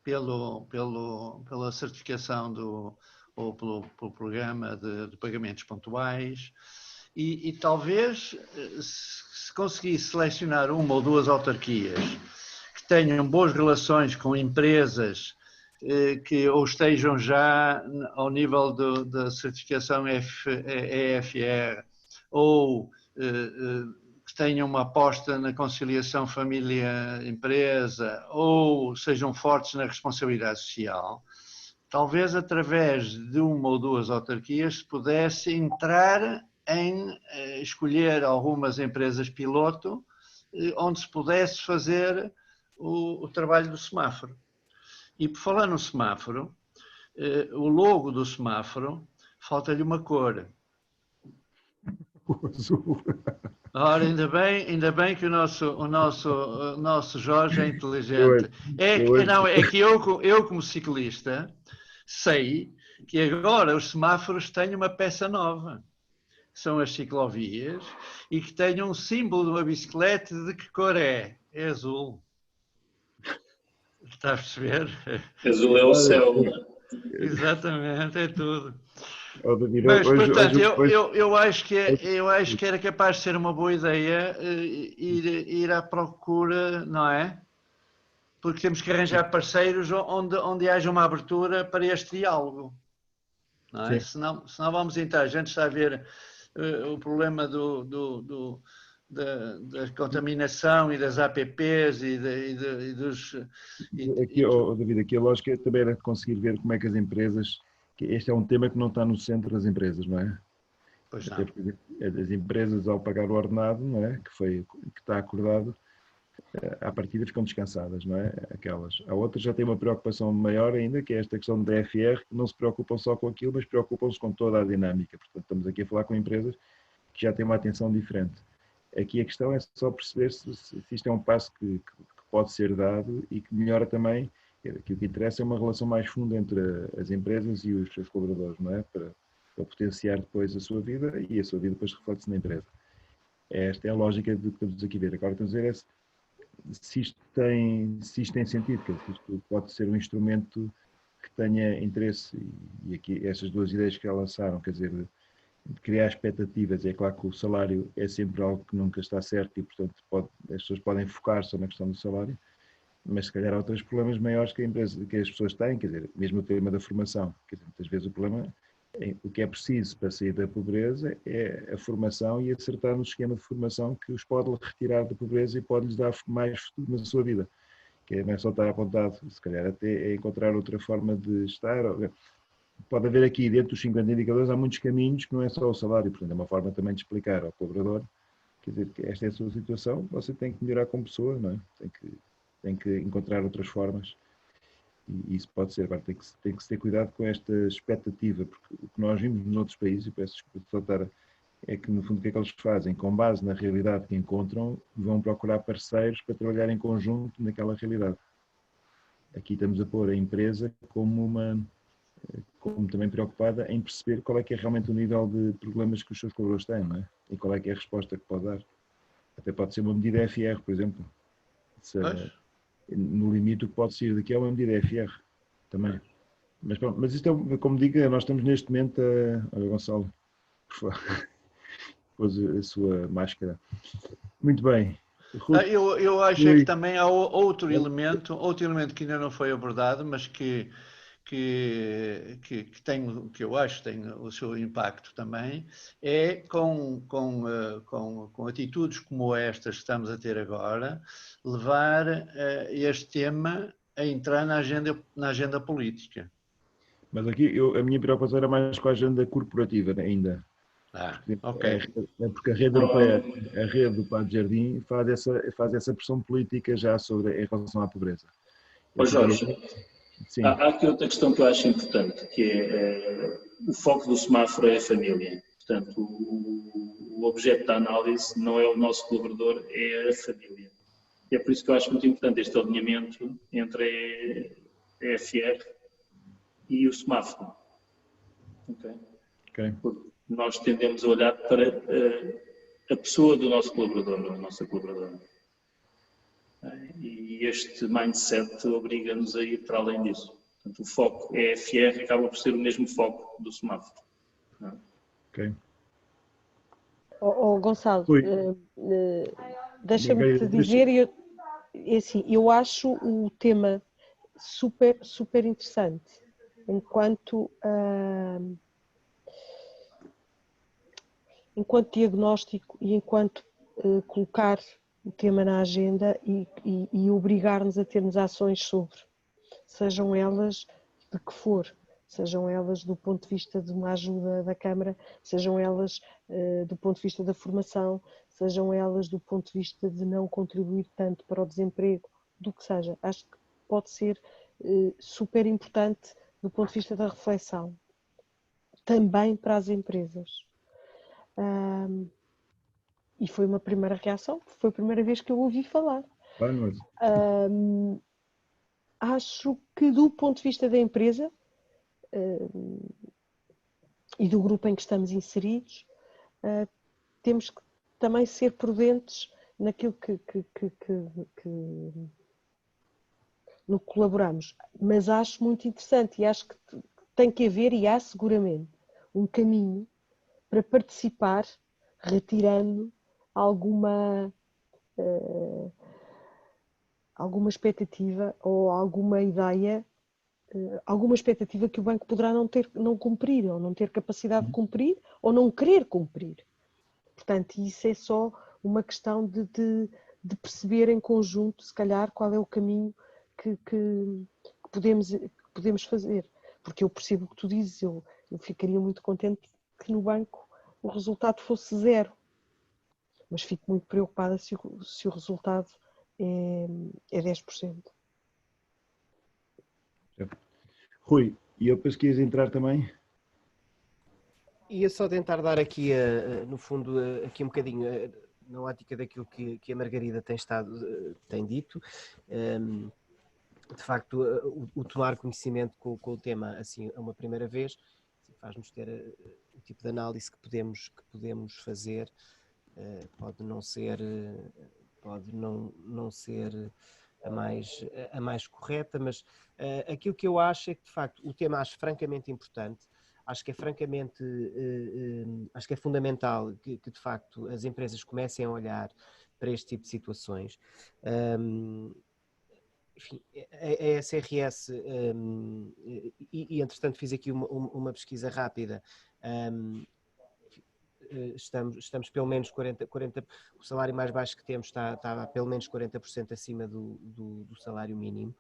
pela certificação ou pelo programa de pagamentos pontuais, e talvez se conseguisse selecionar uma ou duas autarquias que que tenham boas relações com empresas que ou estejam já ao nível da certificação EFR ou que tenham uma aposta na conciliação família-empresa ou sejam fortes na responsabilidade social, talvez através de uma ou duas autarquias se pudesse entrar em escolher algumas empresas piloto onde se pudesse fazer o trabalho do semáforo. E por falar no semáforo, o logo do semáforo, falta-lhe uma cor. O azul. Ora, ainda bem que o nosso Jorge é inteligente. É que eu, como ciclista, sei que agora os semáforos têm uma peça nova. São as ciclovias e que têm um símbolo de uma bicicleta. De que cor é? É azul. Está a perceber? Azul é o céu. Exatamente, é tudo. David, Mas, hoje, portanto, hoje, eu acho que era capaz de ser uma boa ideia ir à procura, não é? Porque temos que arranjar parceiros onde haja uma abertura para este diálogo. Não é? Senão vamos entrar. A gente está a ver o problema da contaminação e das APPs e dos... David, aqui a lógica também era conseguir ver como é que as empresas, que este é um tema que não está no centro das empresas, não é? Pois não. As empresas, ao pagar o ordenado, não é? Que está acordado, à partida ficam descansadas, não é? Há outras já têm uma preocupação maior ainda, que é esta questão da FR, que não se preocupam só com aquilo, mas preocupam-se com toda a dinâmica. Portanto, estamos aqui a falar com empresas que já têm uma atenção diferente. Aqui a questão é só perceber se isto é um passo que pode ser dado e que melhora também, que o que interessa é uma relação mais funda entre as empresas e os seus colaboradores, não é? Para potenciar depois a sua vida e a sua vida depois reflete-se na empresa. Esta é a lógica do que estamos aqui a ver. Agora estamos a ver se isto tem sentido, que isto pode ser um instrumento que tenha interesse, e aqui essas duas ideias que lançaram, quer dizer, de criar expectativas. É claro que o salário é sempre algo que nunca está certo e, portanto, as pessoas podem focar só na questão do salário, mas se calhar há outros problemas maiores que as pessoas têm, quer dizer, mesmo o tema da formação. Quer dizer, muitas vezes o que é preciso para sair da pobreza é a formação e acertar no esquema de formação que os pode retirar da pobreza e pode lhes dar mais futuro na sua vida. Que não é só estar apontado, se calhar até é encontrar outra forma de estar. Pode haver aqui, dentro dos 50 indicadores, há muitos caminhos que não é só o salário. Portanto, é uma forma também de explicar ao colaborador, quer dizer, que esta é a sua situação, você tem que melhorar como pessoa, não é? Tem que encontrar outras formas. E isso pode ser, agora tem que se ter cuidado com esta expectativa, porque o que nós vimos nos outros países, e peço desculpa de saltar, é que no fundo o que é que eles fazem? Com base na realidade que encontram, vão procurar parceiros para trabalhar em conjunto naquela realidade. Aqui estamos a pôr a empresa como também preocupada em perceber qual é que é realmente o nível de problemas que os seus colaboradores têm, não é? E qual é que é a resposta que pode dar. Até pode ser uma medida FR, por exemplo. No limite o que pôde sair daqui é uma medida FR também. Mas pronto, mas isto é, como digo, nós estamos neste momento olha, Gonçalo, por favor, pôs a sua máscara. Muito bem. Eu acho que também há outro elemento que ainda não foi abordado, mas que eu acho que tem o seu impacto também, é com atitudes como estas que estamos a ter agora, levar este tema a entrar na agenda política. Mas aqui a minha preocupação era mais com a agenda corporativa ainda. Ok. Porque a rede europeia, a rede do Padre Jardim faz essa pressão política já em relação à pobreza. Jorge, há aqui outra questão que eu acho importante, que é o foco do semáforo é a família. Portanto, o objeto da análise não é o nosso colaborador, é a família. E é por isso que eu acho muito importante este alinhamento entre a EFR e o semáforo. Ok. Porque nós tendemos a olhar para a pessoa do nosso colaborador, a nossa colaboradora. E este mindset obriga-nos a ir para além disso. Portanto, o foco EFR acaba por ser o mesmo foco do semáforo. Ok. Gonçalo, deixa-me te dizer, é assim, eu acho o tema super, super interessante, enquanto diagnóstico e enquanto colocar o tema na agenda e obrigar-nos a termos ações sobre, sejam elas de que for, sejam elas do ponto de vista de uma ajuda da Câmara, sejam elas do ponto de vista da formação, sejam elas do ponto de vista de não contribuir tanto para o desemprego, do que seja. Acho que pode ser super importante do ponto de vista da reflexão, também para as empresas. E foi uma primeira reação, foi a primeira vez que eu ouvi falar. Acho que do ponto de vista da empresa e do grupo em que estamos inseridos, temos que também ser prudentes naquilo que no que colaboramos. Mas acho muito interessante e acho que tem que haver, e há seguramente, um caminho para participar, retirando alguma expectativa ou alguma ideia, alguma expectativa que o banco poderá não cumprir, ou não ter capacidade de cumprir, ou não querer cumprir. Portanto, isso é só uma questão de perceber em conjunto, se calhar, qual é o caminho que podemos fazer. Porque eu percebo o que tu dizes, eu ficaria muito contente que no banco o resultado fosse 0. Mas fico muito preocupada se o resultado é 10%. Rui, e eu penso que ias entrar também? Ia só tentar dar aqui, no fundo, aqui um bocadinho na ótica daquilo que a Margarida tem dito. De facto, o tomar conhecimento com o tema assim a uma primeira vez faz-nos ter o tipo de análise que podemos fazer. Pode não ser a mais correta, mas aquilo que eu acho é que, de facto, o tema acho francamente importante. Acho que é fundamental que, de facto, as empresas comecem a olhar para este tipo de situações. Enfim, a SRS, entretanto fiz aqui uma pesquisa rápida, estamos pelo menos 40%, o salário mais baixo que temos está pelo menos 40% acima do salário mínimo.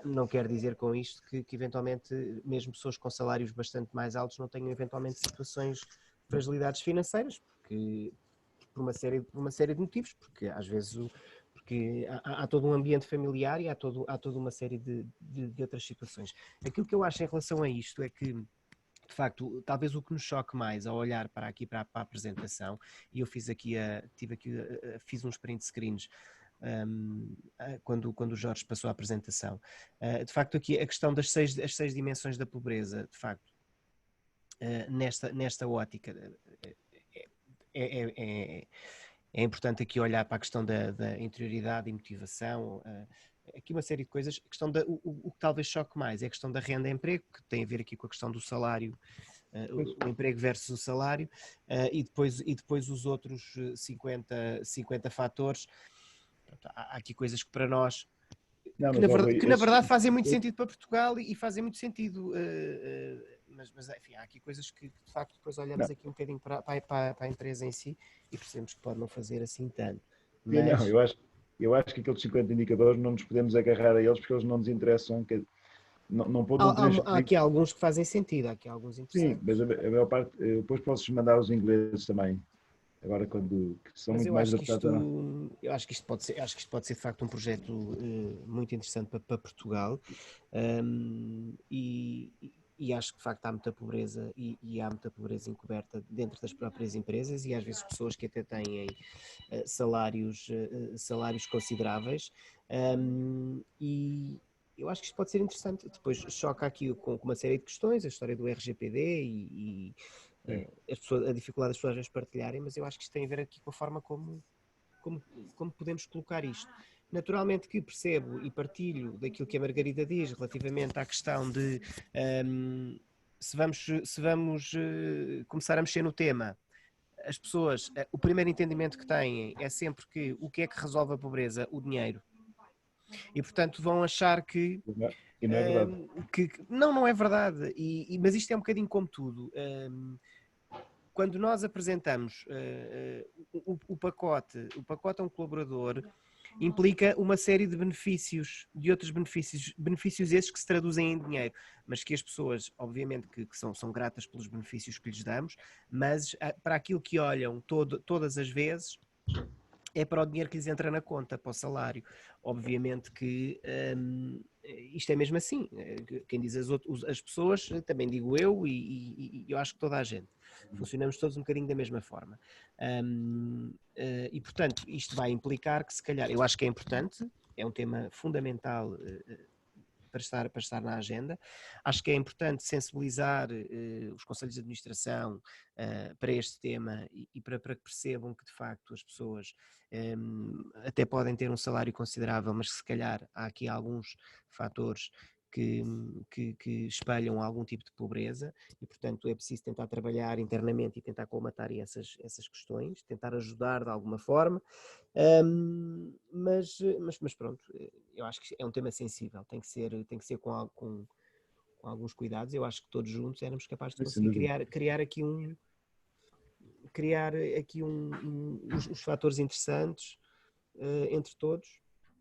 Não quer dizer com isto que eventualmente mesmo pessoas com salários bastante mais altos não tenham eventualmente situações de fragilidades financeiras, porque por uma série de motivos, porque às vezes porque há todo um ambiente familiar e há toda uma série de outras situações. Aquilo que eu acho em relação a isto é que, de facto, talvez o que nos choque mais ao olhar para a apresentação, e eu fiz uns print screens quando o Jorge passou a apresentação, de facto aqui a questão das as seis dimensões da pobreza, de facto, nesta ótica, é importante aqui olhar para a questão da interioridade e motivação, aqui uma série de coisas. A questão o que talvez choque mais é a questão da renda e emprego, que tem a ver aqui com a questão do salário, o emprego versus o salário, e depois os outros 50 fatores. Portanto, há aqui coisas que para nós, na verdade fazem muito sentido para Portugal e fazem muito sentido, mas enfim, há aqui coisas que de facto depois olhamos aqui um bocadinho para a empresa em si e percebemos que pode não fazer assim tanto. Mas... Não, eu acho que aqueles 50 indicadores não nos podemos agarrar a eles porque eles não nos interessam. Há aqui alguns que fazem sentido, há aqui alguns interessantes. Sim, mas a maior parte, depois posso mandar os ingleses também. Agora que são muito mais adaptados. Eu acho que isto pode ser de facto um projeto muito interessante para Portugal, e acho que de facto há muita pobreza e há muita pobreza encoberta dentro das próprias empresas e às vezes pessoas que até têm salários consideráveis, e eu acho que isto pode ser interessante. Depois choca aqui com uma série de questões, a história do RGPD e a dificuldade das pessoas às vezes partilharem, mas eu acho que isto tem a ver aqui com a forma como podemos colocar isto. Naturalmente que percebo e partilho daquilo que a Margarida diz relativamente à questão de se vamos começar a mexer no tema, as pessoas, o primeiro entendimento que têm é sempre que o que é que resolve a pobreza? O dinheiro. E, portanto, vão achar que... E não é verdade. Não é verdade. Mas isto é um bocadinho como tudo. Quando nós apresentamos o pacote a um colaborador, implica uma série de benefícios, de outros benefícios esses que se traduzem em dinheiro, mas que as pessoas, obviamente, que são gratas pelos benefícios que lhes damos, mas para aquilo que olham todas as vezes, é para o dinheiro que lhes entra na conta, para o salário. Obviamente que isto é mesmo assim. Quem diz as pessoas, também digo eu e eu acho que toda a gente. Funcionamos todos um bocadinho da mesma forma. E, portanto, isto vai implicar que, se calhar, eu acho que é importante, é um tema fundamental para estar na agenda. Acho que é importante sensibilizar os conselhos de administração para este tema e para que percebam que, de facto, as pessoas até podem ter um salário considerável, mas que, se calhar, há aqui alguns fatores que espelham algum tipo de pobreza e, portanto, é preciso tentar trabalhar internamente e tentar colmatar essas questões, tentar ajudar de alguma forma, mas pronto, eu acho que é um tema sensível, tem que ser com alguns cuidados. Eu acho que todos juntos éramos capazes de conseguir criar aqui os fatores interessantes entre todos,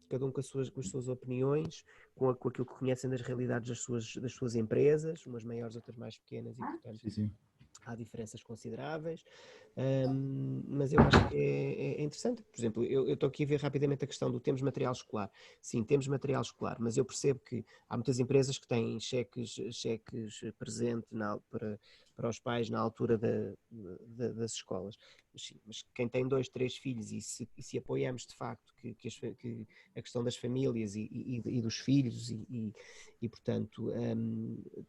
cada um com as suas opiniões, com aquilo que conhecem das realidades das suas empresas, umas maiores, outras mais pequenas, e, portanto, sim. Há diferenças consideráveis, mas eu acho que é interessante. Por exemplo, eu estou aqui a ver rapidamente a questão do temos material escolar. Sim, temos material escolar, mas eu percebo que há muitas empresas que têm cheques presente para os pais na altura das escolas. Mas quem tem 2, 3 filhos e se apoiamos de facto que a questão das famílias e dos filhos e portanto,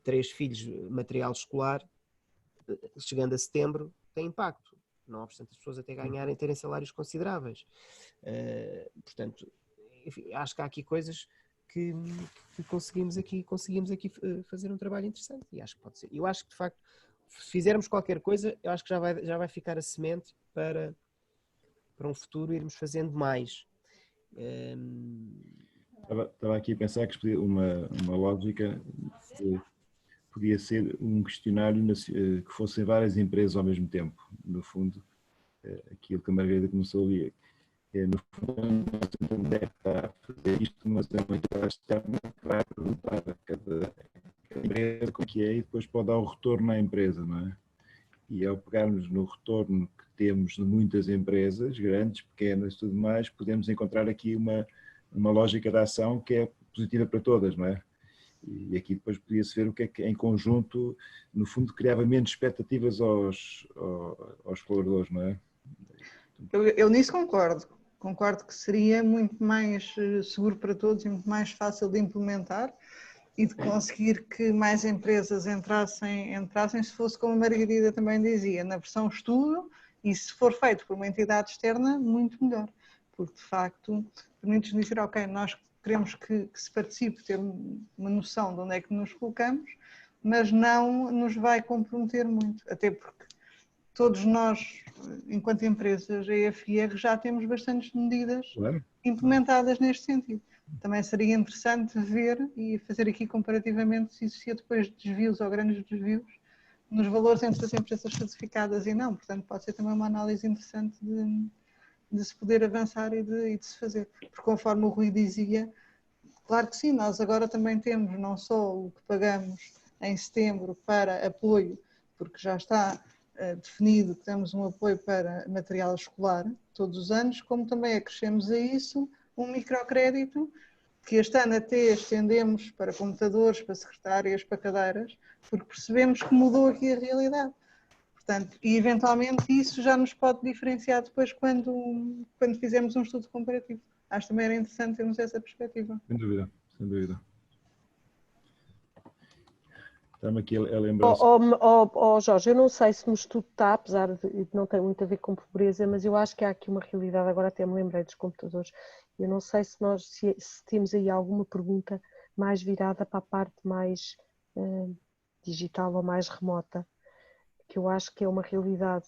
3 filhos, material escolar, chegando a setembro, tem impacto. 9% das pessoas até ganharem, terem salários consideráveis. Portanto, enfim, acho que há aqui coisas que conseguimos aqui fazer um trabalho interessante e acho que pode ser. Eu acho que, de facto, se fizermos qualquer coisa, eu acho que já vai ficar a semente para um futuro irmos fazendo mais. Estava aqui a pensar que uma lógica podia ser um questionário que fossem várias empresas ao mesmo tempo. No fundo, aquilo que a Margarida começou ali, no fundo, não deve estar a fazer isto, mas é uma entidade externa que vai perguntar a cada empresa como que é e depois pode dar o retorno à empresa, não é? E ao pegarmos no retorno que temos de muitas empresas, grandes, pequenas e tudo mais, podemos encontrar aqui uma lógica de ação que é positiva para todas, não é? E aqui depois podia-se ver o que é que, em conjunto, no fundo, criava menos expectativas aos colaboradores, não é? Eu nisso concordo. Concordo que seria muito mais seguro para todos e muito mais fácil de implementar e de conseguir que mais empresas entrassem se fosse, como a Margarida também dizia, na versão estudo, e se for feito por uma entidade externa, muito melhor. Porque, de facto, permite-nos dizer, ok, nós queremos que se participe, ter uma noção de onde é que nos colocamos, mas não nos vai comprometer muito, até porque todos nós, enquanto empresas, a EFIR, já temos bastantes medidas implementadas neste sentido. Também seria interessante ver e fazer aqui comparativamente se existia depois desvios ou grandes desvios nos valores entre as empresas certificadas e não. Portanto, pode ser também uma análise interessante de se poder avançar e de se fazer. Porque conforme o Rui dizia, claro que sim, nós agora também temos não só o que pagamos em setembro para apoio, porque já está definido que temos um apoio para material escolar todos os anos, como também acrescemos a isso um microcrédito que este ano até estendemos para computadores, para secretárias, para cadeiras, porque percebemos que mudou aqui a realidade. Portanto, e eventualmente isso já nos pode diferenciar depois quando fizermos um estudo comparativo. Acho que também era interessante termos essa perspectiva. Sem dúvida, sem dúvida. Estamos aqui a lembrar. Jorge, eu não sei se no estudo está, apesar de não ter muito a ver com pobreza, mas eu acho que há aqui uma realidade, agora até me lembrei dos computadores. Eu não sei se temos aí alguma pergunta mais virada para a parte mais digital ou mais remota, que eu acho que é uma realidade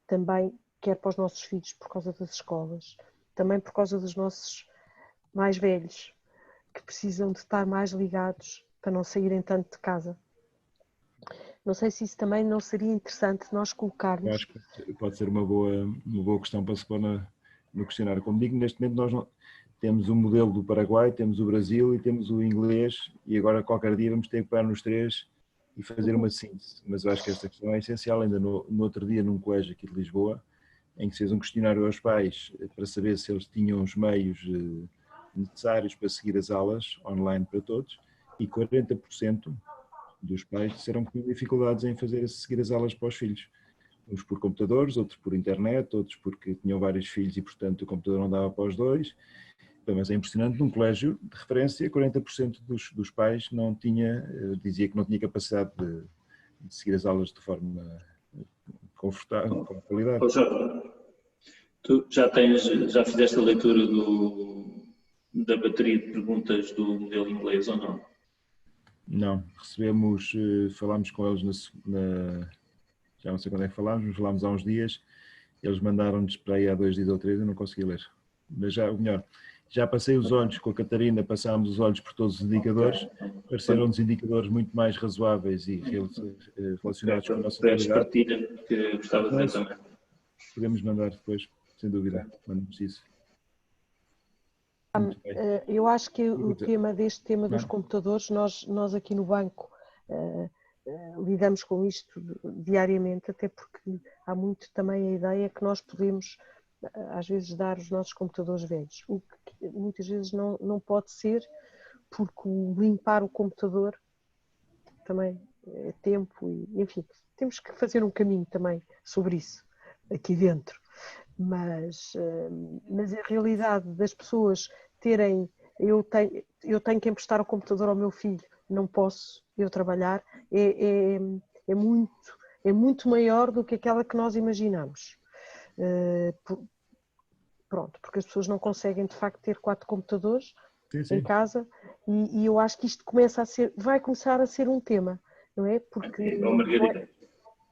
também, quer para os nossos filhos por causa das escolas, também por causa dos nossos mais velhos, que precisam de estar mais ligados para não saírem tanto de casa. Não sei se isso também não seria interessante nós colocarmos. Eu acho que pode ser uma boa questão para se pôr no questionário. Como digo, neste momento nós não, temos o modelo do Paraguai, temos o Brasil e temos o inglês, e agora qualquer dia vamos ter que pegar nos três e fazer uma síntese. Mas eu acho que esta questão é essencial. Ainda no outro dia, num colégio aqui de Lisboa, em que se fez um questionário aos pais para saber se eles tinham os meios necessários para seguir as aulas online para todos, e 40% dos pais disseram que tinham dificuldades em seguir as aulas para os filhos. Uns por computadores, outros por internet, outros porque tinham vários filhos e, portanto, o computador não dava para os dois. Mas é impressionante, num colégio de referência, 40% dos pais dizia que não tinha capacidade de seguir as aulas de forma confortável, com qualidade. Tu já fizeste a leitura da bateria de perguntas do modelo inglês ou não? Não, falámos com eles já não sei quando é que falámos há uns dias, eles mandaram-nos para aí há 2 dias ou 3, eu não consegui ler. Mas já passei os olhos com a Catarina, passámos os olhos por todos os indicadores, pareceram-nos indicadores muito mais razoáveis e relacionados com a nossa realidade. Partilha, que eu gostava de ver também. Podemos mandar depois, sem dúvida, quando preciso. Eu acho que deste tema dos computadores, nós aqui no banco lidamos com isto diariamente, até porque há muito também a ideia que nós podemos, às vezes, dar os nossos computadores velhos, o que muitas vezes não pode ser, porque limpar o computador também é tempo e, enfim, temos que fazer um caminho também sobre isso, aqui dentro. Mas a realidade das pessoas terem, eu tenho que emprestar o computador ao meu filho, não posso eu trabalhar, é muito maior do que aquela que nós imaginamos. Pronto, porque as pessoas não conseguem de facto ter 4 computadores em casa e eu acho que isto vai começar a ser um tema, não é? Porque Margarida,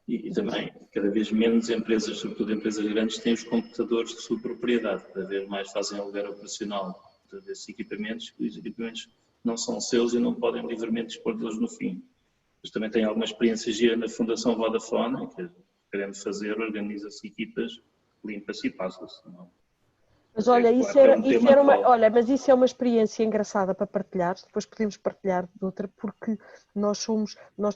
e também cada vez menos empresas, sobretudo empresas grandes, têm os computadores de sua propriedade, cada vez mais fazem aluguer operacional desses equipamentos, e os equipamentos não são seus e não podem livremente dispor deles no fim. Mas também tem alguma experiência gira na Fundação Vodafone, que querendo fazer, organiza-se equipas, limpa-se e passa-se. Mas olha, isso é uma experiência engraçada para partilhar, depois podemos partilhar de outra, porque nós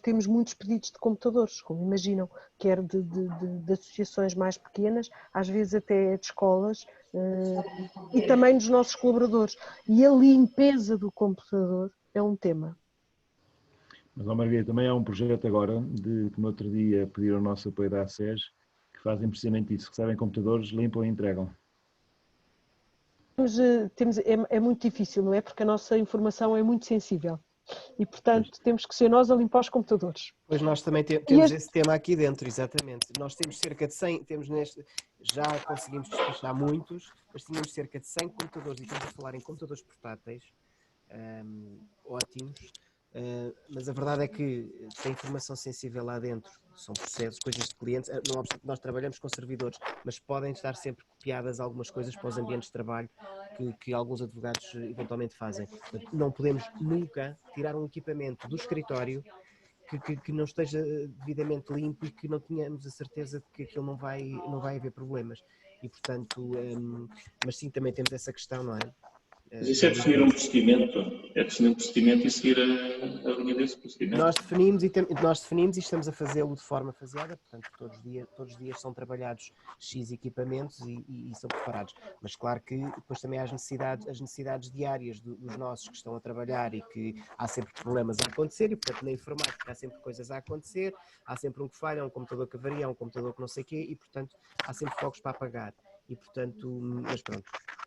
temos muitos pedidos de computadores, como imaginam, quer de associações mais pequenas, às vezes até de escolas, e também dos nossos colaboradores. E a limpeza do computador é um tema. Mas, Margarida, também há um projeto agora, que no outro dia pediram o nosso apoio da ACES, que fazem precisamente isso, recebem computadores, limpam e entregam. É muito difícil, não é? Porque a nossa informação é muito sensível e, portanto, temos que ser nós a limpar os computadores. Pois nós também temos esse tema aqui dentro, exatamente. Nós temos cerca de 100, já conseguimos despachar muitos, mas tínhamos cerca de 100 computadores, e estamos a falar em computadores portáteis, ótimos, mas a verdade é que tem informação sensível lá dentro, são processos, coisas de clientes, não obstante nós trabalhamos com servidores, mas podem estar sempre copiadas algumas coisas para os ambientes de trabalho que alguns advogados eventualmente fazem. Não podemos nunca tirar um equipamento do escritório que não esteja devidamente limpo e que não tenhamos a certeza de que aquilo não vai haver problemas. E, portanto, mas sim, também temos essa questão, não é? Mas isso é definir um procedimento, e seguir a linha desse procedimento. Nós definimos e estamos a fazê-lo de forma faseada, portanto todos os dias são trabalhados X equipamentos e são preparados. Mas claro que depois também há as necessidades diárias dos nossos que estão a trabalhar e que há sempre problemas a acontecer e, portanto, na informática há sempre coisas a acontecer, há sempre um que falha, um computador que avaria, um computador que não sei o quê e, portanto, há sempre fogos para apagar. E, portanto, mas pronto,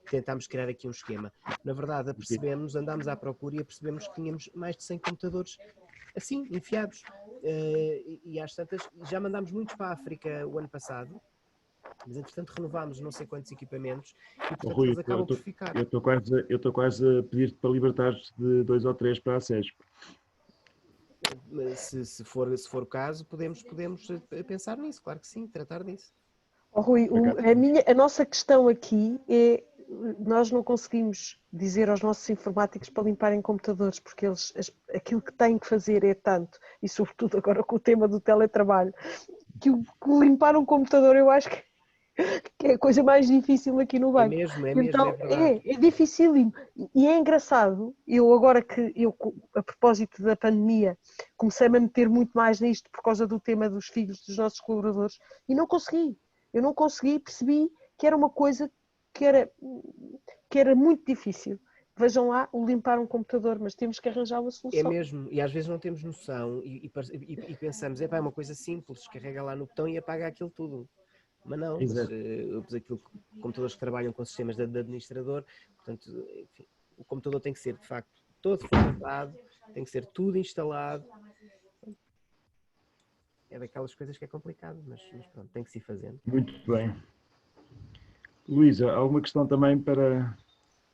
tentámos criar aqui um esquema. Na verdade, andámos à procura e apercebemos que tínhamos mais de 100 computadores assim, enfiados. E às tantas, já mandámos muitos para a África o ano passado, mas entretanto renovámos não sei quantos equipamentos e, portanto, Rui, eles acabam por ficar. Eu estou quase a pedir-te para libertares de 2 ou 3 para a SES. Se for o caso, podemos pensar nisso, claro que sim, tratar disso. Rui, a nossa questão aqui é nós não conseguimos dizer aos nossos informáticos para limparem computadores, porque aquilo que têm que fazer é tanto, e sobretudo agora com o tema do teletrabalho, que limpar um computador eu acho que é a coisa mais difícil aqui no banco. Então, é dificílimo. E é engraçado, a propósito da pandemia, comecei-me a meter muito mais nisto por causa do tema dos filhos dos nossos colaboradores, e não consegui. Eu não consegui, percebi que era uma coisa que era muito difícil. Vejam lá, o limpar um computador, mas temos que arranjar uma solução. É mesmo, e às vezes não temos noção e pensamos, é uma coisa simples, carrega lá no botão e apaga aquilo tudo. Mas não, computadores que trabalham com sistemas de administrador, portanto, enfim, o computador tem que ser, de facto, todo formatado, tem que ser tudo instalado. É daquelas coisas que é complicado, mas pronto, tem que se ir fazendo. Muito bem. Luísa, alguma questão também para...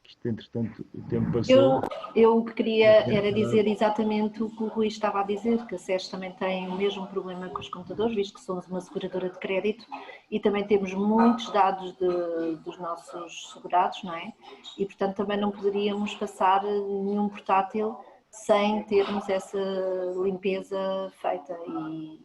Isto, entretanto, o tempo passou. Eu queria era dizer exatamente o que o Rui estava a dizer, que a SES também tem o mesmo problema com os computadores, visto que somos uma seguradora de crédito e também temos muitos dados dos nossos segurados, não é? E, portanto, também não poderíamos passar nenhum portátil sem termos essa limpeza feita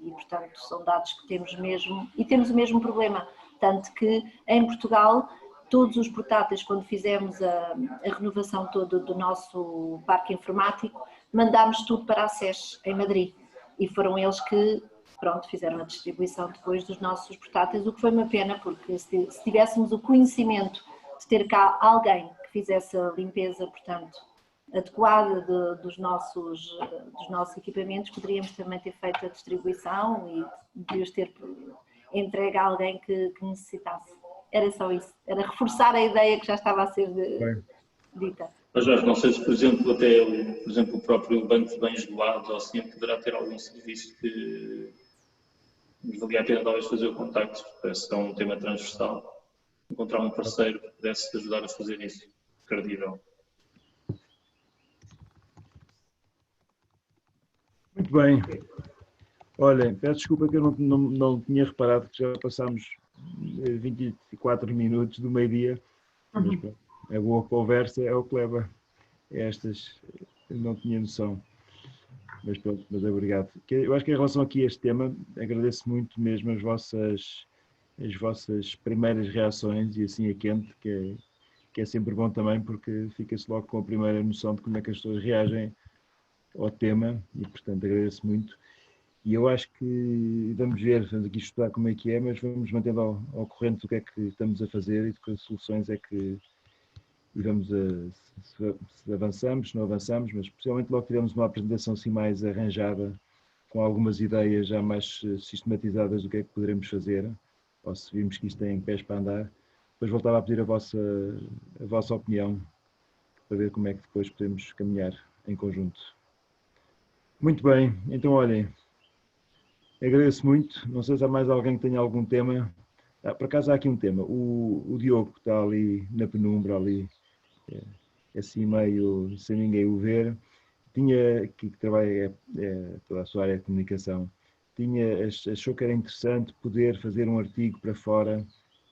e, portanto, são dados que temos mesmo, e temos o mesmo problema, tanto que em Portugal todos os portáteis, quando fizemos a renovação toda do nosso parque informático, mandámos tudo para a SES em Madrid e foram eles que, pronto, fizeram a distribuição depois dos nossos portáteis, o que foi uma pena, porque se tivéssemos o conhecimento de ter cá alguém que fizesse a limpeza, portanto, adequada dos nossos equipamentos, poderíamos também ter feito a distribuição e de os ter entregue a alguém que necessitasse. Era só isso, era reforçar a ideia que já estava a ser dita. Mas Jorge, não sei se, por exemplo, o próprio Banco de Bens do Lado ou assim poderá ter algum serviço que nos valia a pena talvez fazer o contacto, parece que é um tema transversal, encontrar um parceiro que pudesse ajudar a fazer isso, credível. Muito bem. Olhem, peço desculpa que eu não tinha reparado que já passámos 24 minutos do meio-dia, mas pronto, a boa conversa é o que leva a estas, eu não tinha noção, mas pronto, mas obrigado. Eu acho que em relação aqui a este tema, agradeço muito mesmo as vossas primeiras reações e assim a quente, que é sempre bom também, porque fica-se logo com a primeira noção de como é que as pessoas reagem ao tema e, portanto, agradeço muito. E eu acho que vamos aqui estudar como é que é, mas vamos mantendo ao corrente do que é que estamos a fazer e de que soluções é que e vamos se avançamos, se não avançamos, mas especialmente logo tivemos uma apresentação assim mais arranjada, com algumas ideias já mais sistematizadas do que é que poderemos fazer, ou se vimos que isto tem pés para andar, depois voltava a pedir a vossa opinião, para ver como é que depois podemos caminhar em conjunto. Muito bem, então olhem, agradeço muito, não sei se há mais alguém que tenha algum tema. Por acaso há aqui um tema, o Diogo que está ali na penumbra, ali, assim meio sem ninguém o ver, que trabalha toda a sua área de comunicação, achou que era interessante poder fazer um artigo para fora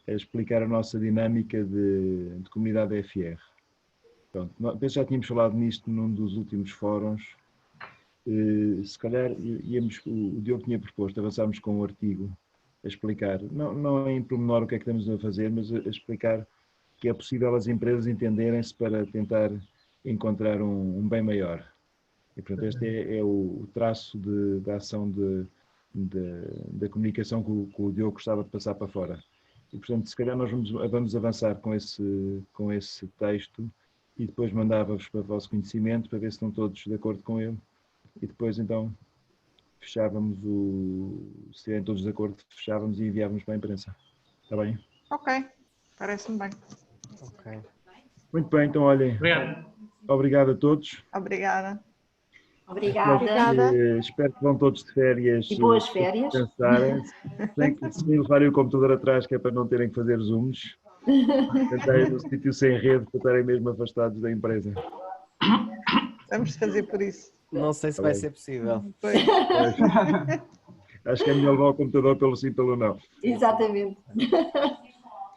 a explicar a nossa dinâmica de comunidade FR. Pronto, penso que já tínhamos falado nisto num dos últimos fóruns. Se calhar o Diogo tinha proposto avançarmos com um artigo a explicar, não em pormenor o que é que estamos a fazer, mas a explicar que é possível as empresas entenderem-se para tentar encontrar um bem maior. E portanto este é o traço da ação da comunicação que o Diogo gostava de passar para fora. E portanto se calhar nós vamos avançar com esse texto e depois mandava-vos para o vosso conhecimento para ver se estão todos de acordo com ele. E depois então fechávamos se estiverem todos de acordo, fechávamos e enviávamos para a imprensa. Está bem? Ok, parece-me bem. Ok. Muito bem, então olhem. Obrigado a todos. Obrigada. Obrigada. Espero que vão todos de férias. E boas férias. Descansarem. Se levarem o computador atrás, que é para não terem que fazer zooms. Tentarem no sítio sem rede, para estarem mesmo afastados da empresa. Vamos fazer por isso. Não sei se vai ser possível. Acho que é melhor levar o computador pelo sim, pelo não. Exatamente.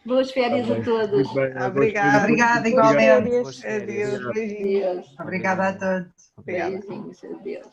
Boas férias a todos. Obrigada. Obrigada, igualmente. Adeus, beijinhos. Adeus. Obrigada a todos. Obrigada. Beijinhos, adeus.